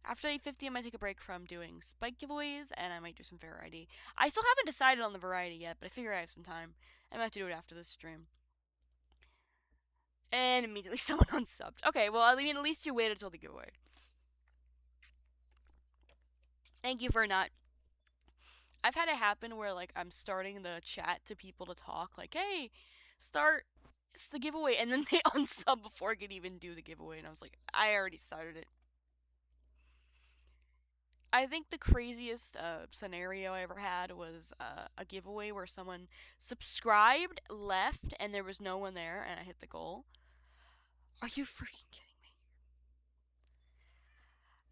A: After 850, I might take a break from doing spike giveaways, and I might do some variety. I still haven't decided on the variety yet, but I figure I have some time. I might have to do it after this stream. And immediately someone unsubbed. Okay, well, I mean, at least you waited until the giveaway. Thank you for not. I've had it happen where, like, I'm starting the chat to people to talk, like, hey, start it's the giveaway, and then they unsub before I could even do the giveaway, and I was like, I already started it. I think the craziest scenario I ever had was a giveaway where someone subscribed, left, and there was no one there, and I hit the goal. Are you freaking kidding me?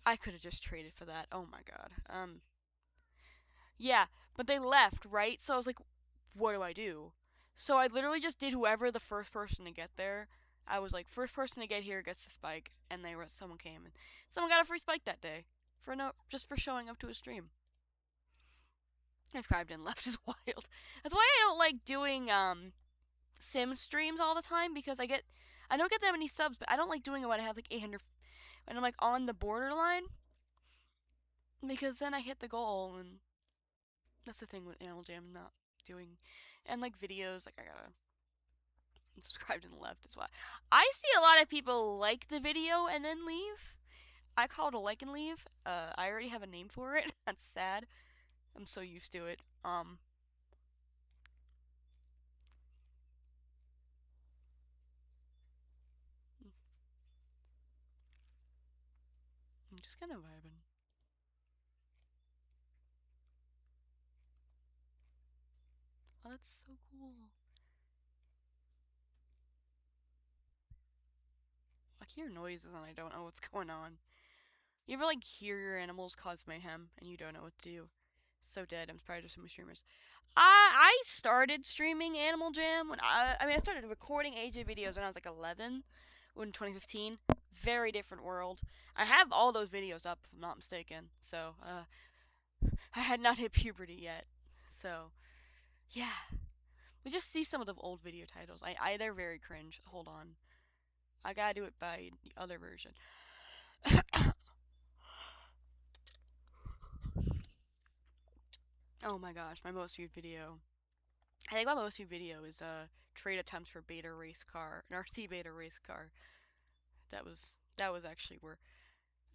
A: I could have just traded for that. Oh my god. Yeah, but they left, right? So I was like, what do I do? So I literally just did whoever the first person to get there. I was like, first person to get here gets the spike, and someone came and someone got a free spike that day just for showing up to a stream. Subscribed and left is wild. That's why I don't like doing sim streams all the time because I don't get that many subs, but I don't like doing it when I have like 800 when I'm like on the borderline because then I hit the goal and that's the thing with Animal Jam not doing and like videos like I gotta Subscribed and left as well. I see a lot of people like the video and then leave. I call it a like and leave. I already have a name for it. That's sad. I'm so used to it. I'm just kind of vibing. Oh, that's so cool. I hear noises and I don't know what's going on. You ever like hear your animals cause mayhem and you don't know what to do? So dead. I'm surprised there's so many streamers. I started streaming Animal Jam when I started recording AJ videos when I was like 11, in 2015. Very different world. I have all those videos up if I'm not mistaken. So I had not hit puberty yet. So yeah, we just see some of the old video titles. They're very cringe. Hold on, I gotta do it by the other version. Oh my gosh, my most viewed video. I think my most viewed video is trade attempts for beta race car, an RC beta race car. That was actually where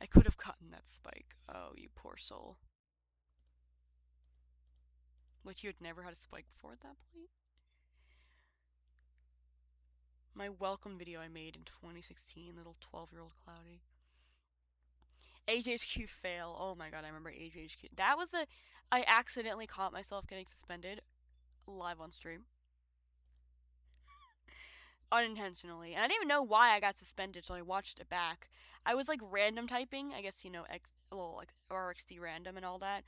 A: I could have gotten that spike. Oh, you poor soul. Which you had never had a spike before at that point? My welcome video I made in 2016, little 12-year-old Cloudy. AJ's fail. Oh my god, I remember AJ's That was the. I accidentally caught myself getting suspended live on stream. Unintentionally. And I didn't even know why I got suspended, so I watched it back. I was like random typing, I guess, a little like RxD random and all that.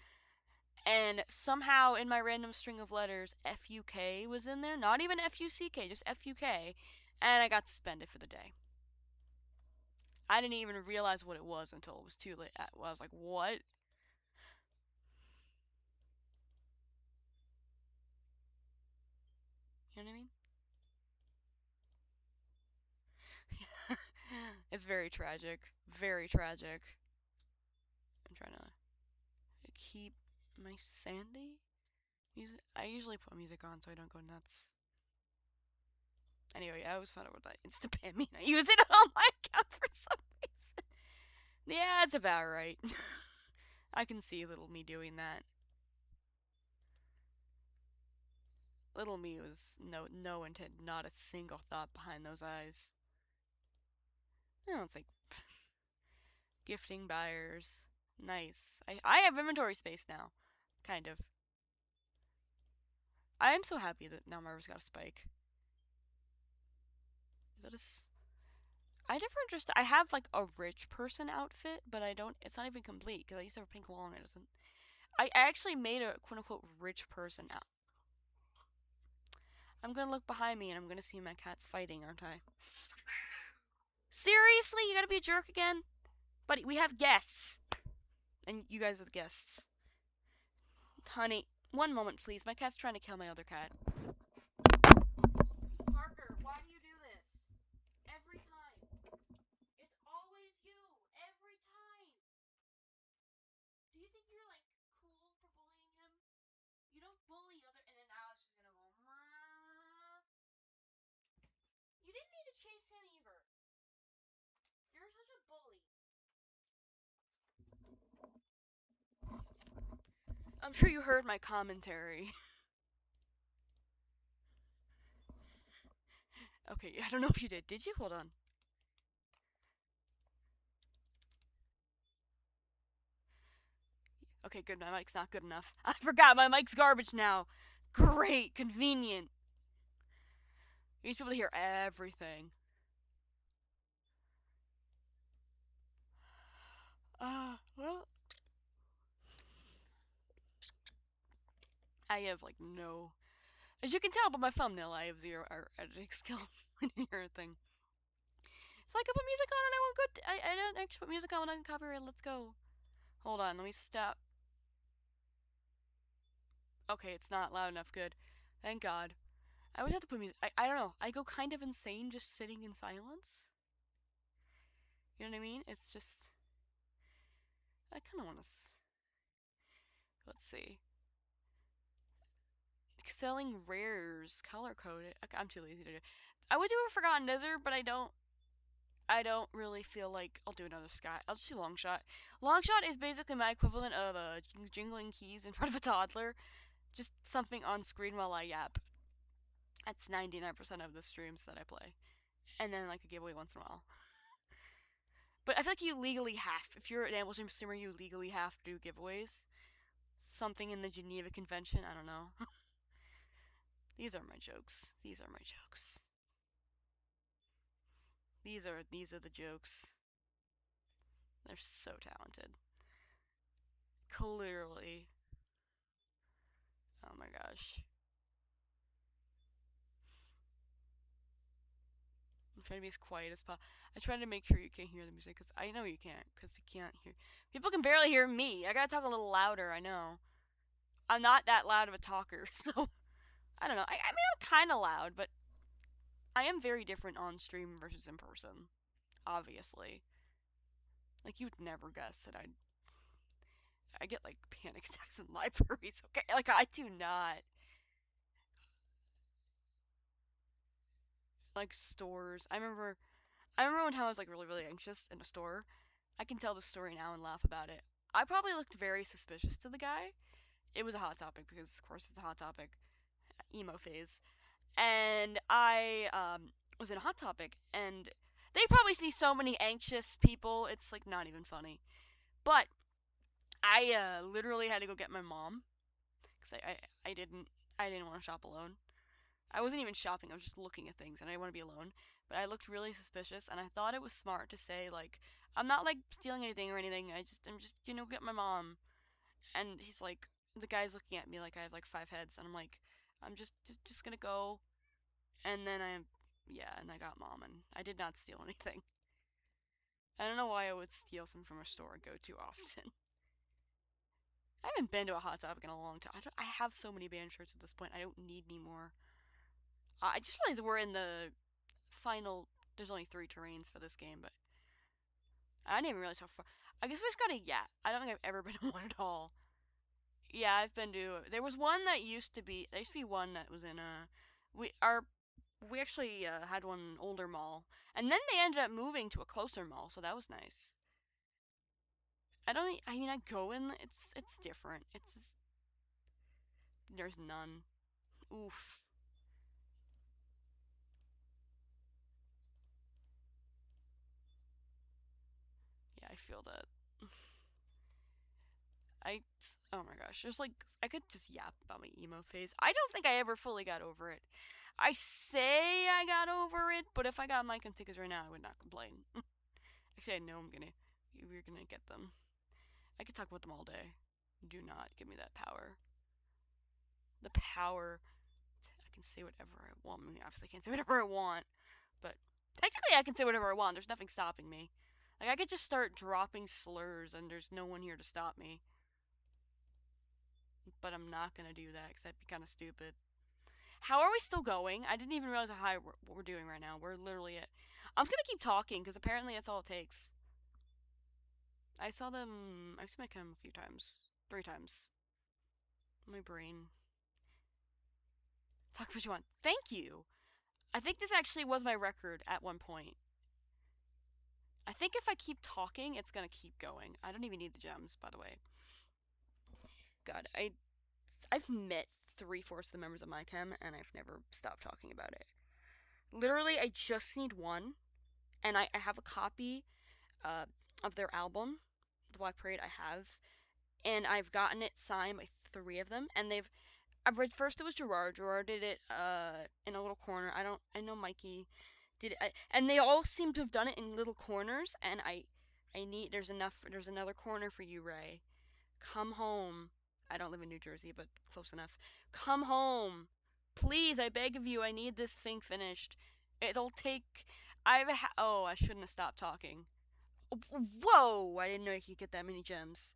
A: And somehow in my random string of letters, FUK was in there. Not even FUCK, just FUK. And I got suspended for the day. I didn't even realize what it was until it was too late. I was like, what? You know what I mean? It's very tragic. Very tragic. I'm trying to keep my sanity. Music. I usually put music on so I don't go nuts. Anyway, I always found out what that insta ban mean. I use it on my account for some reason. Yeah, it's about right. I can see little me doing that. Little me was no intent, not a single thought behind those eyes. I don't think gifting buyers. Nice. I have inventory space now. Kind of. I am so happy that now Marva's got a spike. Is that a. I never just. I have like a rich person outfit, but I don't. It's not even complete because I used to have a pink long. It doesn't. I actually made a quote unquote rich person out. I'm gonna look behind me and I'm gonna see my cats fighting, aren't I? Seriously? You gotta be a jerk again? Buddy, we have guests. And you guys are the guests. Honey, one moment, please. My cat's trying to kill my other cat. Parker, why do you do this? Every time. It's always you. Every time. Do you think you're, like, cool for bullying him? You don't bully other. And then now she's gonna go. Mah. You didn't need to chase him either. You're such a bully. I'm sure you heard my commentary. Okay, I don't know if you did. Did you? Hold on. Okay, good. My mic's not good enough. I forgot my mic's garbage now. Great, convenient. You need people to hear everything. Well, I have like no. As you can tell by my thumbnail, I have zero editing skills in your thing. So I can put music on and I will go. I don't actually put music on when I can copyright. Let's go. Hold on, let me stop. Okay, it's not loud enough. Good. Thank God. I always have to put music. I don't know. I go kind of insane just sitting in silence. You know what I mean? It's just. I kind of want to. Let's see. Selling rares, color coded. I'm too lazy to do. I would do a Forgotten Desert, but I don't really feel like I'll do another sky. I'll just do long shot. Long shot is basically my equivalent of jingling keys in front of a toddler, just something on screen while I yap. That's 99% of the streams that I play, and then like a giveaway once in a while. But I feel like you legally have, if you're an Animal Jam streamer, you legally have to do giveaways. Something in the Geneva Convention, I don't know. These are my jokes. These are my jokes. These are the jokes. They're so talented. Clearly. Oh my gosh. I'm trying to be as quiet as possible. I try to make sure you can't hear the music, because I know you can't, because you can't hear. People can barely hear me. I gotta talk a little louder, I know. I'm not that loud of a talker, so. I don't know. I mean, I'm kind of loud, but I am very different on stream versus in person. Obviously. Like, you'd never guess that I get, like, panic attacks in libraries, okay? Like, I do not. Like, stores. I remember one time I was, like, really, really anxious in a store. I can tell the story now and laugh about it. I probably looked very suspicious to the guy. It was a hot topic, because, of course, it's a hot topic. Emo phase. And I, was in a hot topic, and they probably see so many anxious people, it's, like, not even funny. But I literally had to go get my mom, because I didn't want to shop alone. I wasn't even shopping, I was just looking at things, and I didn't want to be alone. But I looked really suspicious, and I thought it was smart to say, like, I'm not, like, stealing anything or anything, I'm just, get my mom. And he's like, the guy's looking at me like I have, like, 5 heads, and I'm like, I'm just gonna go. And then and I got mom, and I did not steal anything. I don't know why I would steal something from a store and go too often. I haven't been to a Hot Topic in a long time. I have so many band shirts at this point. I don't need any more. I just realized we're in the final. There's only 3 terrains for this game, but I didn't even realize how far. I guess we just got a I don't think I've ever been to one at all. Yeah, I've been to. There was one that used to be. There used to be one that was in a. We actually had one in an older mall, and then they ended up moving to a closer mall, so that was nice. I don't. I mean, I go in. It's different. It's just, there's none. Oof. Yeah, I feel that. I. Oh my gosh. There's like. I could just yap about my emo phase. I don't think I ever fully got over it. I say I got over it, but if I got my tickets right now, I would not complain. Actually, I know I'm gonna. We're gonna get them. I could talk about them all day. Do not give me that power. The power. I can say whatever I want. I mean, obviously, I can't say whatever I want, but technically, I can say whatever I want. There's nothing stopping me. Like, I could just start dropping slurs, and there's no one here to stop me. But I'm not gonna do that, because that'd be kind of stupid. How are we still going? I didn't even realize how high what we're doing right now. We're literally at. I'm gonna keep talking, because apparently that's all it takes. I've seen my cam a few times. 3 times. My brain. Talk what you want. Thank you! I think this actually was my record at one point. I think if I keep talking, it's gonna keep going. I don't even need the gems, by the way. God, I've met 3/4 of the members of my chem, and I've never stopped talking about it. Literally, I just need one, and I have a copy of their album, The Black Parade. I have, and I've gotten it signed by 3 of them, and I've read first. It was Gerard. Gerard did it in a little corner. I know Mikey did it, and they all seem to have done it in little corners. And there's another corner for you, Ray. Come home. I don't live in New Jersey, but close enough. Come home, please. I beg of you. I need this thing finished. It'll take. I shouldn't have stopped talking. Whoa! I didn't know you could get that many gems.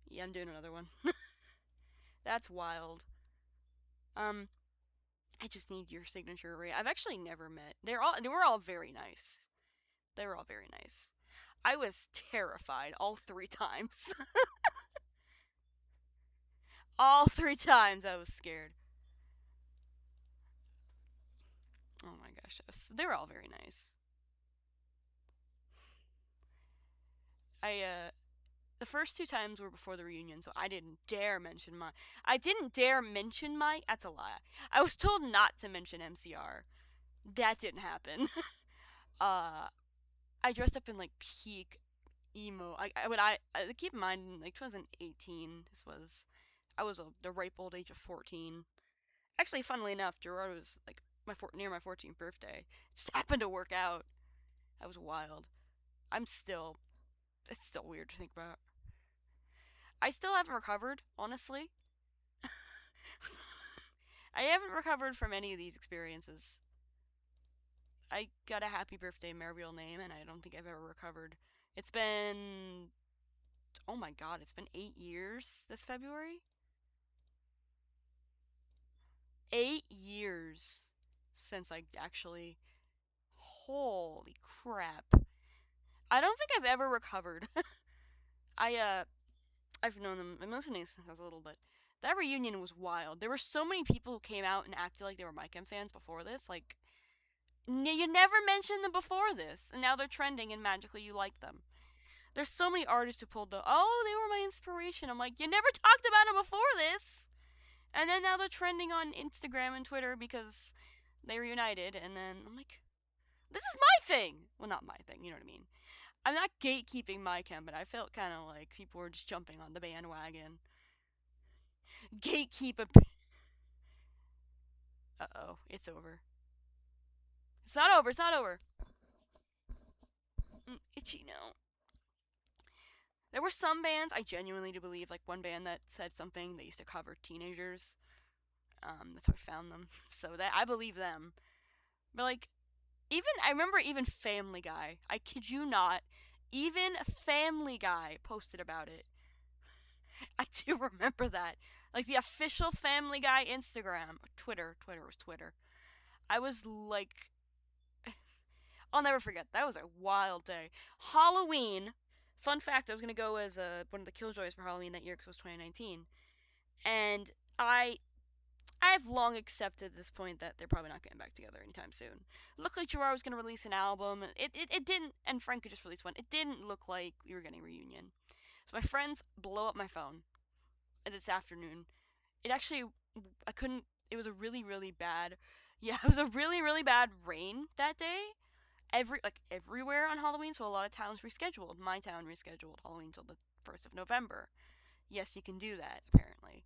A: Yeah, I'm doing another one. That's wild. I just need your signature, Ray. I've actually never met. They were all very nice. They were all very nice. I was terrified all 3 times. All 3 times I was scared. Oh my gosh, they were all very nice. The first two times were before the reunion, so I didn't dare mention my. I didn't dare mention my. That's a lie. I was told not to mention MCR. That didn't happen. uh, I dressed up in like peak emo. I keep in mind like 2018. I was the ripe old age of 14. Actually, funnily enough, Gerard was like near my 14th birthday. Just happened to work out. That was wild. I'm still. It's still weird to think about. I still haven't recovered, honestly. I haven't recovered from any of these experiences. I got a happy birthday in my real name, and I don't think I've ever recovered. It's been. Oh my god, it's been 8 years this February? 8 years since I actually. Holy crap. I don't think I've ever recovered. I, I've known them. I'm listening since I was little, but that reunion was wild. There were so many people who came out and acted like they were My Chem fans before this. Like, you never mentioned them before this, and now they're trending, and magically you like them. There's so many artists who pulled they were my inspiration. I'm like, you never talked about them before this, and then now they're trending on Instagram and Twitter because they reunited, and then I'm like, this is my thing. Well, not my thing, you know what I mean. I'm not gatekeeping my chem, but I felt kind of like people were just jumping on the bandwagon. Gatekeep a. Uh-oh, it's over. It's not over. It's not over. Itchy now. There were some bands I genuinely do believe, like one band that said something they used to cover teenagers. That's how I found them. So that I believe them. But like, I remember even Family Guy. I kid you not. Even Family Guy posted about it. I do remember that. Like the official Family Guy Instagram, Twitter was Twitter. I was like, I'll never forget. That was a wild day. Halloween. Fun fact: I was gonna go as one of the Killjoys for Halloween that year because it was 2019, and I've long accepted at this point that they're probably not getting back together anytime soon. It looked like Gerard was going to release an album. It didn't, and Frank could just release one. It didn't look like we were getting a reunion. So my friends blow up my phone this afternoon. It actually, I couldn't, it was a really, really bad, yeah, it was a really, really bad rain that day. Everywhere on Halloween, so a lot of towns rescheduled. My town rescheduled Halloween till the 1st of November. Yes, you can do that, apparently.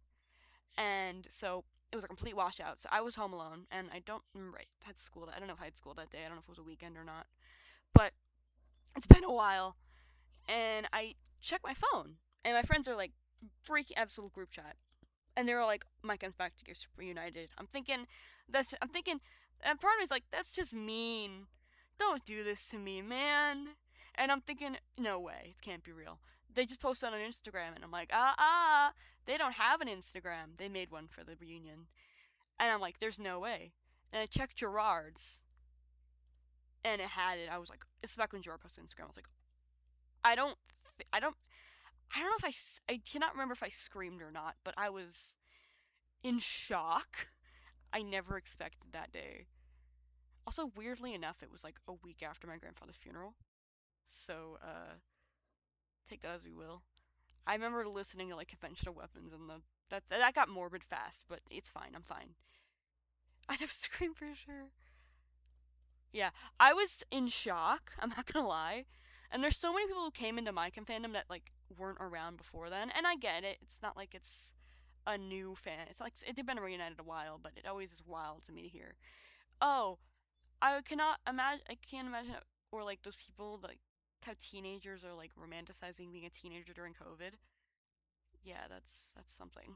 A: And so it was a complete washout. So I was home alone, and I don't remember. I had school. I don't know if I had school that day. I don't know if it was a weekend or not. But it's been a while, and I check my phone, and my friends are like freaking absolute group chat, and they're all like, "My comes back to get reunited." I'm thinking, and part of me's like, "That's just mean. Don't do this to me, man." And I'm thinking, no way, it can't be real. They just posted on Instagram, and I'm like, they don't have an Instagram. They made one for the reunion. And I'm like, there's no way. And I checked Gerard's, and it had it. I was like, it's back when Gerard posted Instagram. I was like, I don't, I don't, I don't know if I cannot remember if I screamed or not, but I was in shock. I never expected that day. Also, weirdly enough, it was like a week after my grandfather's funeral. So, take that as you will. I remember listening to like conventional weapons, and that got morbid fast, but it's fine. I'm fine. I'd have screamed for sure. Yeah, I was in shock. I'm not gonna lie. And there's so many people who came into my fandom that like weren't around before then, and I get it. It's not like it's a new fan. It's like it had been reunited a while, but it always is wild to me to hear. Oh, I cannot imagine. I can't imagine, or like those people like how teenagers are like romanticizing being a teenager during COVID. Yeah, that's something.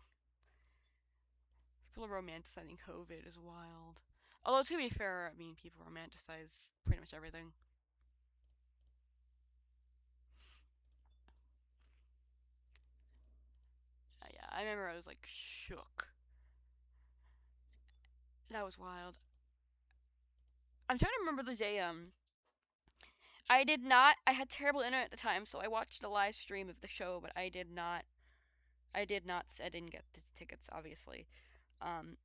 A: People are romanticizing COVID is wild. Although to be fair, I mean people romanticize pretty much everything. Yeah, I remember I was like shook. That was wild. I'm trying to remember the day. I did not. I had terrible internet at the time, so I watched a live stream of the show, but I did not. I did not. I didn't get the tickets, obviously. Um,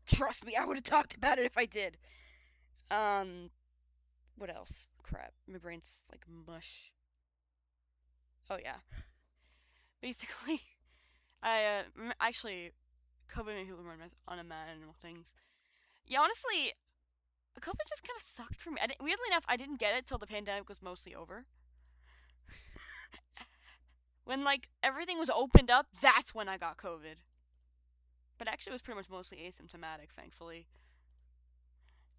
A: Trust me, I would have talked about it if I did. Um, what else? Crap, my brain's like mush. Oh yeah, basically, actually COVID made people more unimaginable things. Yeah, honestly, COVID just kind of sucked for me. Weirdly enough, I didn't get it till the pandemic was mostly over. When like everything was opened up, that's when I got COVID. But actually, it was pretty much mostly asymptomatic, thankfully.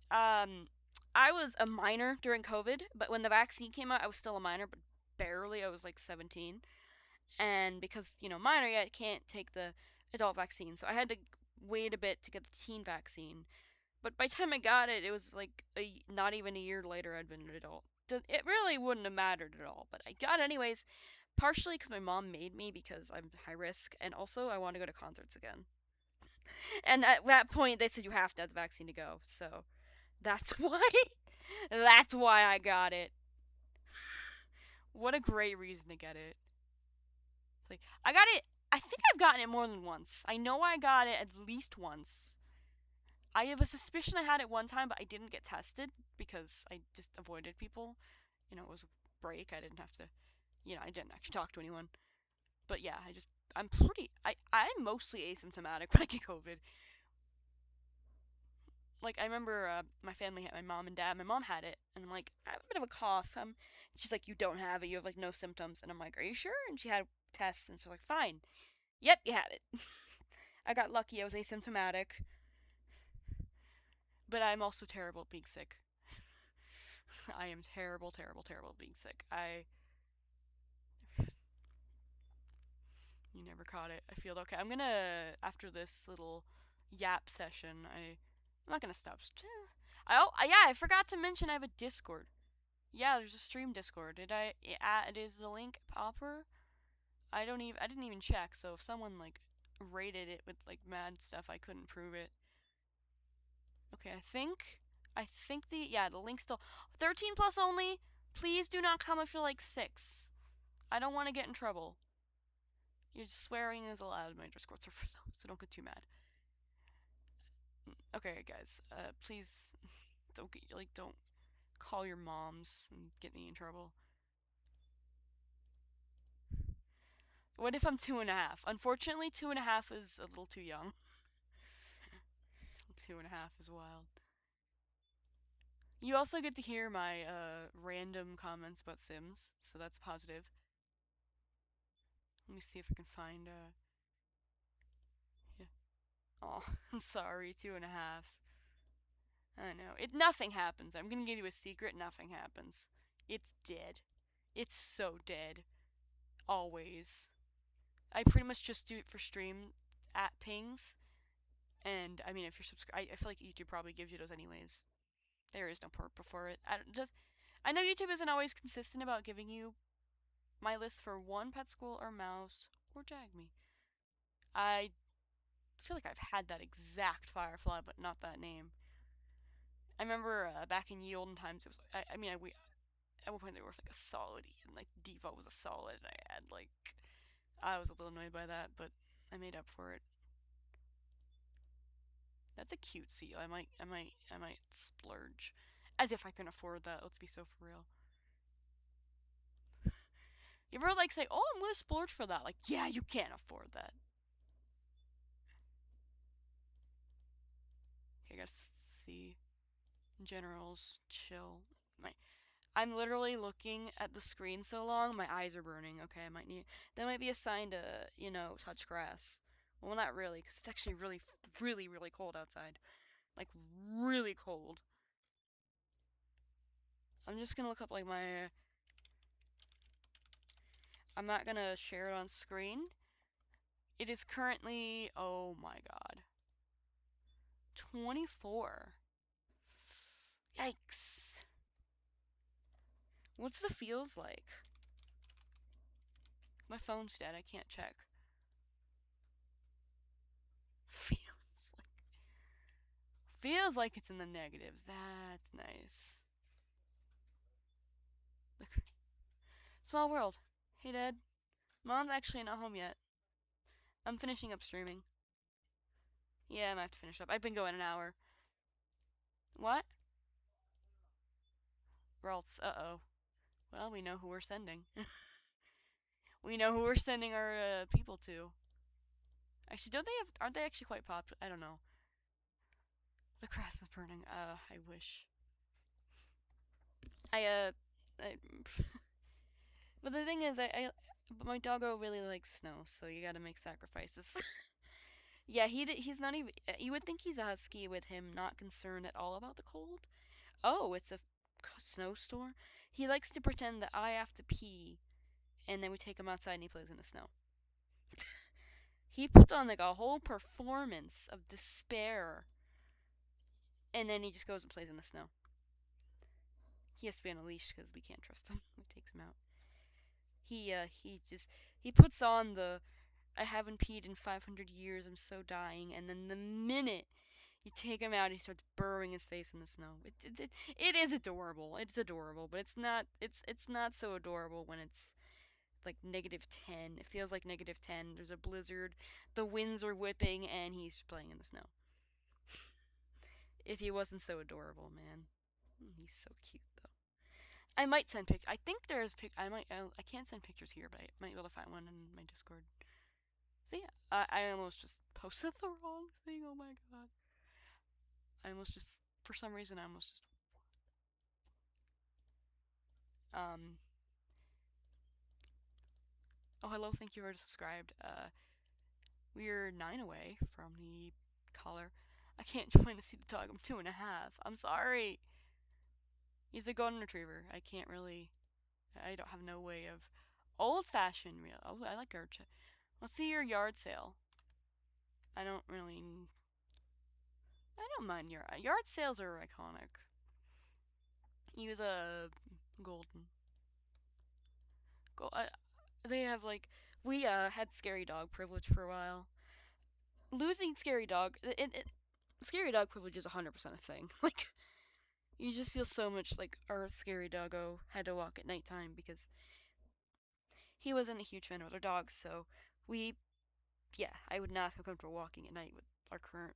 A: Um, I was a minor during COVID, but when the vaccine came out, I was still a minor, but barely. I was like 17, and because minor yet can't take the adult vaccine, so I had to wait a bit to get the teen vaccine. But by the time I got it, it was like not even a year later I'd been an adult. It really wouldn't have mattered at all, but I got it anyways, partially because my mom made me because I'm high risk, and also I want to go to concerts again. And at that point, they said you have to have the vaccine to go, so that's why. That's why I got it. What a great reason to get it. Like, I got it. I think I've gotten it more than once. I know I got it at least once. I have a suspicion I had it one time, but I didn't get tested because I just avoided people. It was a break. I didn't have to, I didn't actually talk to anyone. But yeah, I'm mostly asymptomatic when I get COVID. Like, I remember my family had my mom and dad. My mom had it, and I'm like, I have a bit of a cough. She's like, you don't have it. You have like no symptoms. And I'm like, are you sure? And she had tests, and she's like, fine. Yep, you had it. I got lucky. I was asymptomatic, but I'm also terrible at being sick. I am terrible, terrible, terrible at being sick. You never caught it. I feel okay. I'm gonna after this little yap session. I'm not gonna stop. Yeah, I forgot to mention I have a Discord. Yeah, there's a stream Discord. Did I? It is the link proper. I didn't even check. So if someone like rated it with like mad stuff, I couldn't prove it. Okay, I think the link still 13 plus only. Please do not come if you're like 6. I don't want to get in trouble. Your swearing is allowed. My Discord server, so don't get too mad. Okay, guys. Please don't call your moms and get me in trouble. What if I'm 2.5? Unfortunately, 2.5 is a little too young. 2.5 is wild. You also get to hear my random comments about Sims, so that's positive. Let me see if I can find. Yeah. Oh, I'm sorry, 2.5. I know. Nothing happens. I'm gonna give you a secret. Nothing happens. It's dead. It's so dead. Always. I pretty much just do it for stream at pings. And I mean, if you're subscribed, I feel like YouTube probably gives you those anyways. There is no purpose for it. I know YouTube isn't always consistent about giving you my list for one pet school or mouse or Jagme. I feel like I've had that exact Firefly, but not that name. I remember back in ye olden times, it was. We at one point they were like a solid E, and like default was a solid. And I was a little annoyed by that, but I made up for it. That's a cute seal. I might splurge, as if I can afford that. Let's be so for real. You ever like say, "Oh, I'm gonna splurge for that"? Like, yeah, you can't afford that. Okay, I gotta see. Generals, chill. I'm literally looking at the screen so long, my eyes are burning. Okay, I might need. That might be a sign to, touch grass. Well, not really, because it's actually really, really, really cold outside. Like, really cold. I'm just gonna look up, like, my. I'm not gonna share it on screen. It is currently. Oh my god. 24. Yikes. What's the feels like? My phone's dead, I can't check. Feels like it's in the negatives. That's nice. Look. Small world. Hey, Dad. Mom's actually not home yet. I'm finishing up streaming. Yeah, I might have to finish up. I've been going an hour. What? Ralts, uh-oh. Well, we know who we're sending. We know who we're sending our people to. Actually, don't they have? Aren't they actually quite popular? I don't know. The grass is burning. I wish. I I, but the thing is, but my doggo really likes snow, so you gotta make sacrifices. Yeah, he's not even. You would think he's a husky with him not concerned at all about the cold. Oh, it's a snowstorm. He likes to pretend that I have to pee, and then we take him outside and he plays in the snow. He puts on like a whole performance of despair, and then he just goes and plays in the snow. He has to be on a leash because we can't trust him. We takes him out. He puts on the I haven't peed in 500 years. I'm so dying, and then the minute you take him out, he starts burrowing his face in the snow. It is adorable. It's adorable, but it's not so adorable when it's like -10. It feels like -10. There's a blizzard, the winds are whipping, and he's playing in the snow. If he wasn't so adorable, man. He's so cute though. I might send pic. I think there's pic. I can't send pictures here, but I might be able to find one in my Discord. So yeah, I almost just posted the wrong thing. Oh my god. I almost just for some reason I almost just um. Oh hello, thank you for subscribed. We're 9 away from the collar. I can't join to see the dog. I'm 2.5. I'm sorry. He's a golden retriever. I can't really. I don't have no way of. Old fashioned real. Oh, I like our. Let's see your yard sale. I don't really. I don't mind yard sales are iconic. He was a golden. They have like we had scary dog privilege for a while. Losing scary dog, scary dog privilege is 100% a thing. Like you just feel so much like our scary doggo had to walk at nighttime because he wasn't a huge fan of other dogs. So we, yeah, I would not feel comfortable walking at night with our current.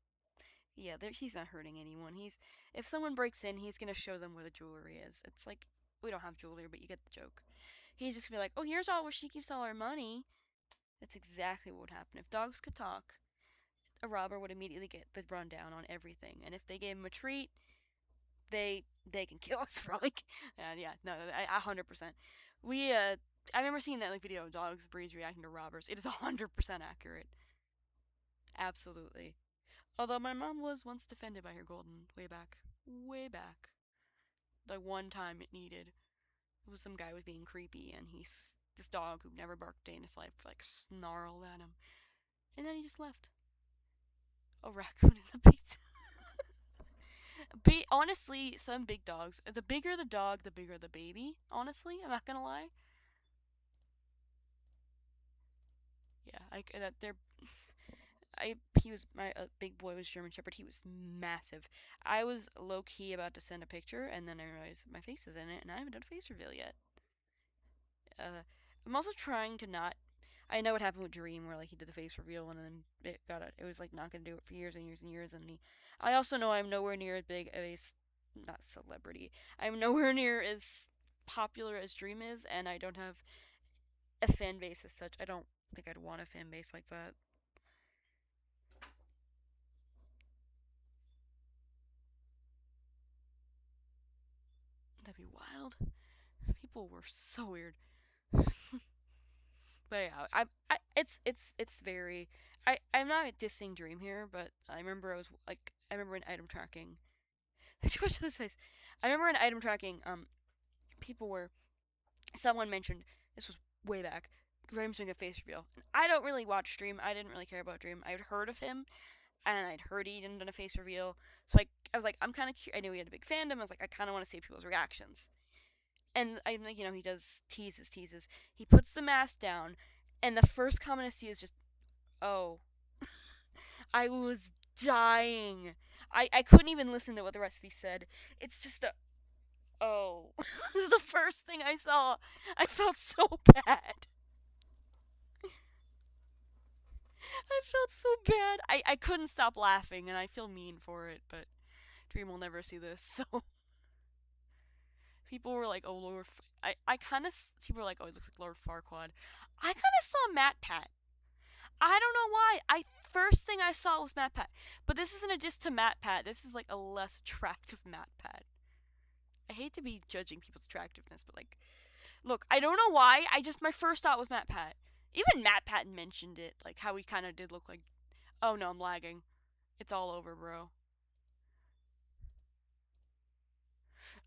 A: Yeah, he's not hurting anyone. He's if someone breaks in, he's gonna show them where the jewelry is. It's like we don't have jewelry, but you get the joke. He's just gonna be like, "Oh, here's all where she keeps all her money." That's exactly what would happen if dogs could talk. A robber would immediately get the rundown on everything, and if they gave him a treat, they can kill us for like, yeah, no, 100%. We I remember seeing that like video of dogs breeds reacting to robbers. It is 100% accurate. Absolutely. Although my mom was once defended by her golden way back. The one time it needed. It was some guy was being creepy, and this dog who never barked a day in his life like snarled at him, and then he just left. A raccoon in the pizza. Honestly, some big dogs. The bigger the dog, the bigger the baby. Honestly, I'm not gonna lie. Yeah, that they're. He was my big boy was German Shepherd. He was massive. I was low key about to send a picture, and then I realized my face is in it, and I haven't done a face reveal yet. I'm also trying to not. I know what happened with Dream, where like he did the face reveal and then it was like not gonna do it for years and years and years. And I also know I'm nowhere near as big of a not celebrity. I'm nowhere near as popular as Dream is, and I don't have a fan base as such. I don't think I'd want a fan base like that. That'd be wild. People were so weird. But yeah, it's very. I'm not dissing Dream here, but I remember I remember in item tracking. Too much of this face. I remember in item tracking, people were someone mentioned this was way back. Dream's doing a face reveal. And I don't really watch Dream. I didn't really care about Dream. I'd heard of him, and I'd heard he didn't done a face reveal. So I was like, I'm kind of I knew he had a big fandom. I was like, I kind of want to see people's reactions. And I'm like, he does teases. He puts the mask down, and the first comment I see is just, "Oh." I was dying. I couldn't even listen to what the recipe said. It's just a oh. This is the first thing I saw. I felt so bad. I felt so bad. I couldn't stop laughing, and I feel mean for it, but Dream will never see this, so People were like, "Oh, I kind of. People were like, "Oh, it looks like Lord Farquaad." I kind of saw Matt Pat. I don't know why. I first thing I saw was Matt Pat, but this isn't a diss to Matt Pat. This is like a less attractive Matt Pat. I hate to be judging people's attractiveness, but like, look, I don't know why. I just my first thought was Matt Pat. Even Matt Patton mentioned it, like how he kind of did look like. Oh no, I'm lagging. It's all over, bro.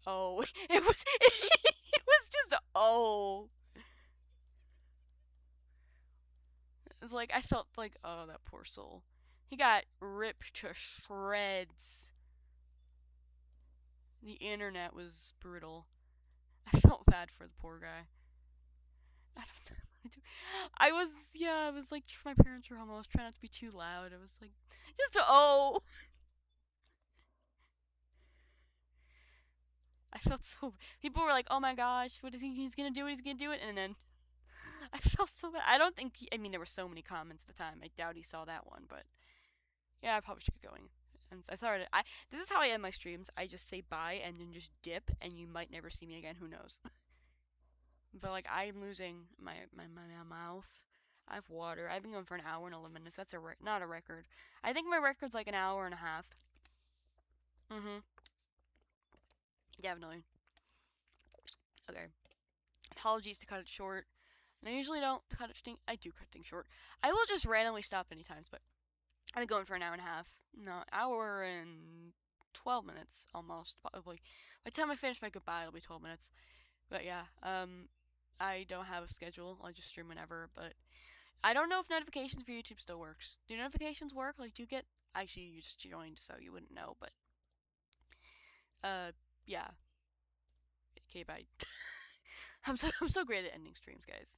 A: Oh, it was it was just oh. It's like I felt like oh that poor soul. He got ripped to shreds. The internet was brutal. I felt bad for the poor guy. I don't know. I was yeah. I was like my parents were home. I was trying not to be too loud. I was like just oh. I felt so. People were like, "Oh my gosh, what is he? He's gonna do it. He's gonna do it." And then I felt so bad. I don't think. I mean, there were so many comments at the time. I doubt he saw that one, but yeah, I probably should get going. And I started. I This is how I end my streams. I just say bye and then just dip, and you might never see me again. Who knows? But like I'm losing my mouth. I have water. I've been going for an hour and 11 minutes. That's not a record. I think my record's like an hour and a half. Mhm. Definitely. Okay. Apologies to cut it short. And I usually don't cut it. I do cut things short. I will just randomly stop any times, but I've been going for an hour and a half. No, hour and 12 minutes almost probably. By the time I finish my goodbye, it'll be 12 minutes. But yeah, I don't have a schedule. I just stream whenever. But I don't know if notifications for YouTube still works. Do notifications work? Like, do you get? Actually, you just joined, so you wouldn't know. But yeah. Okay, bye. I'm so great at ending streams, guys.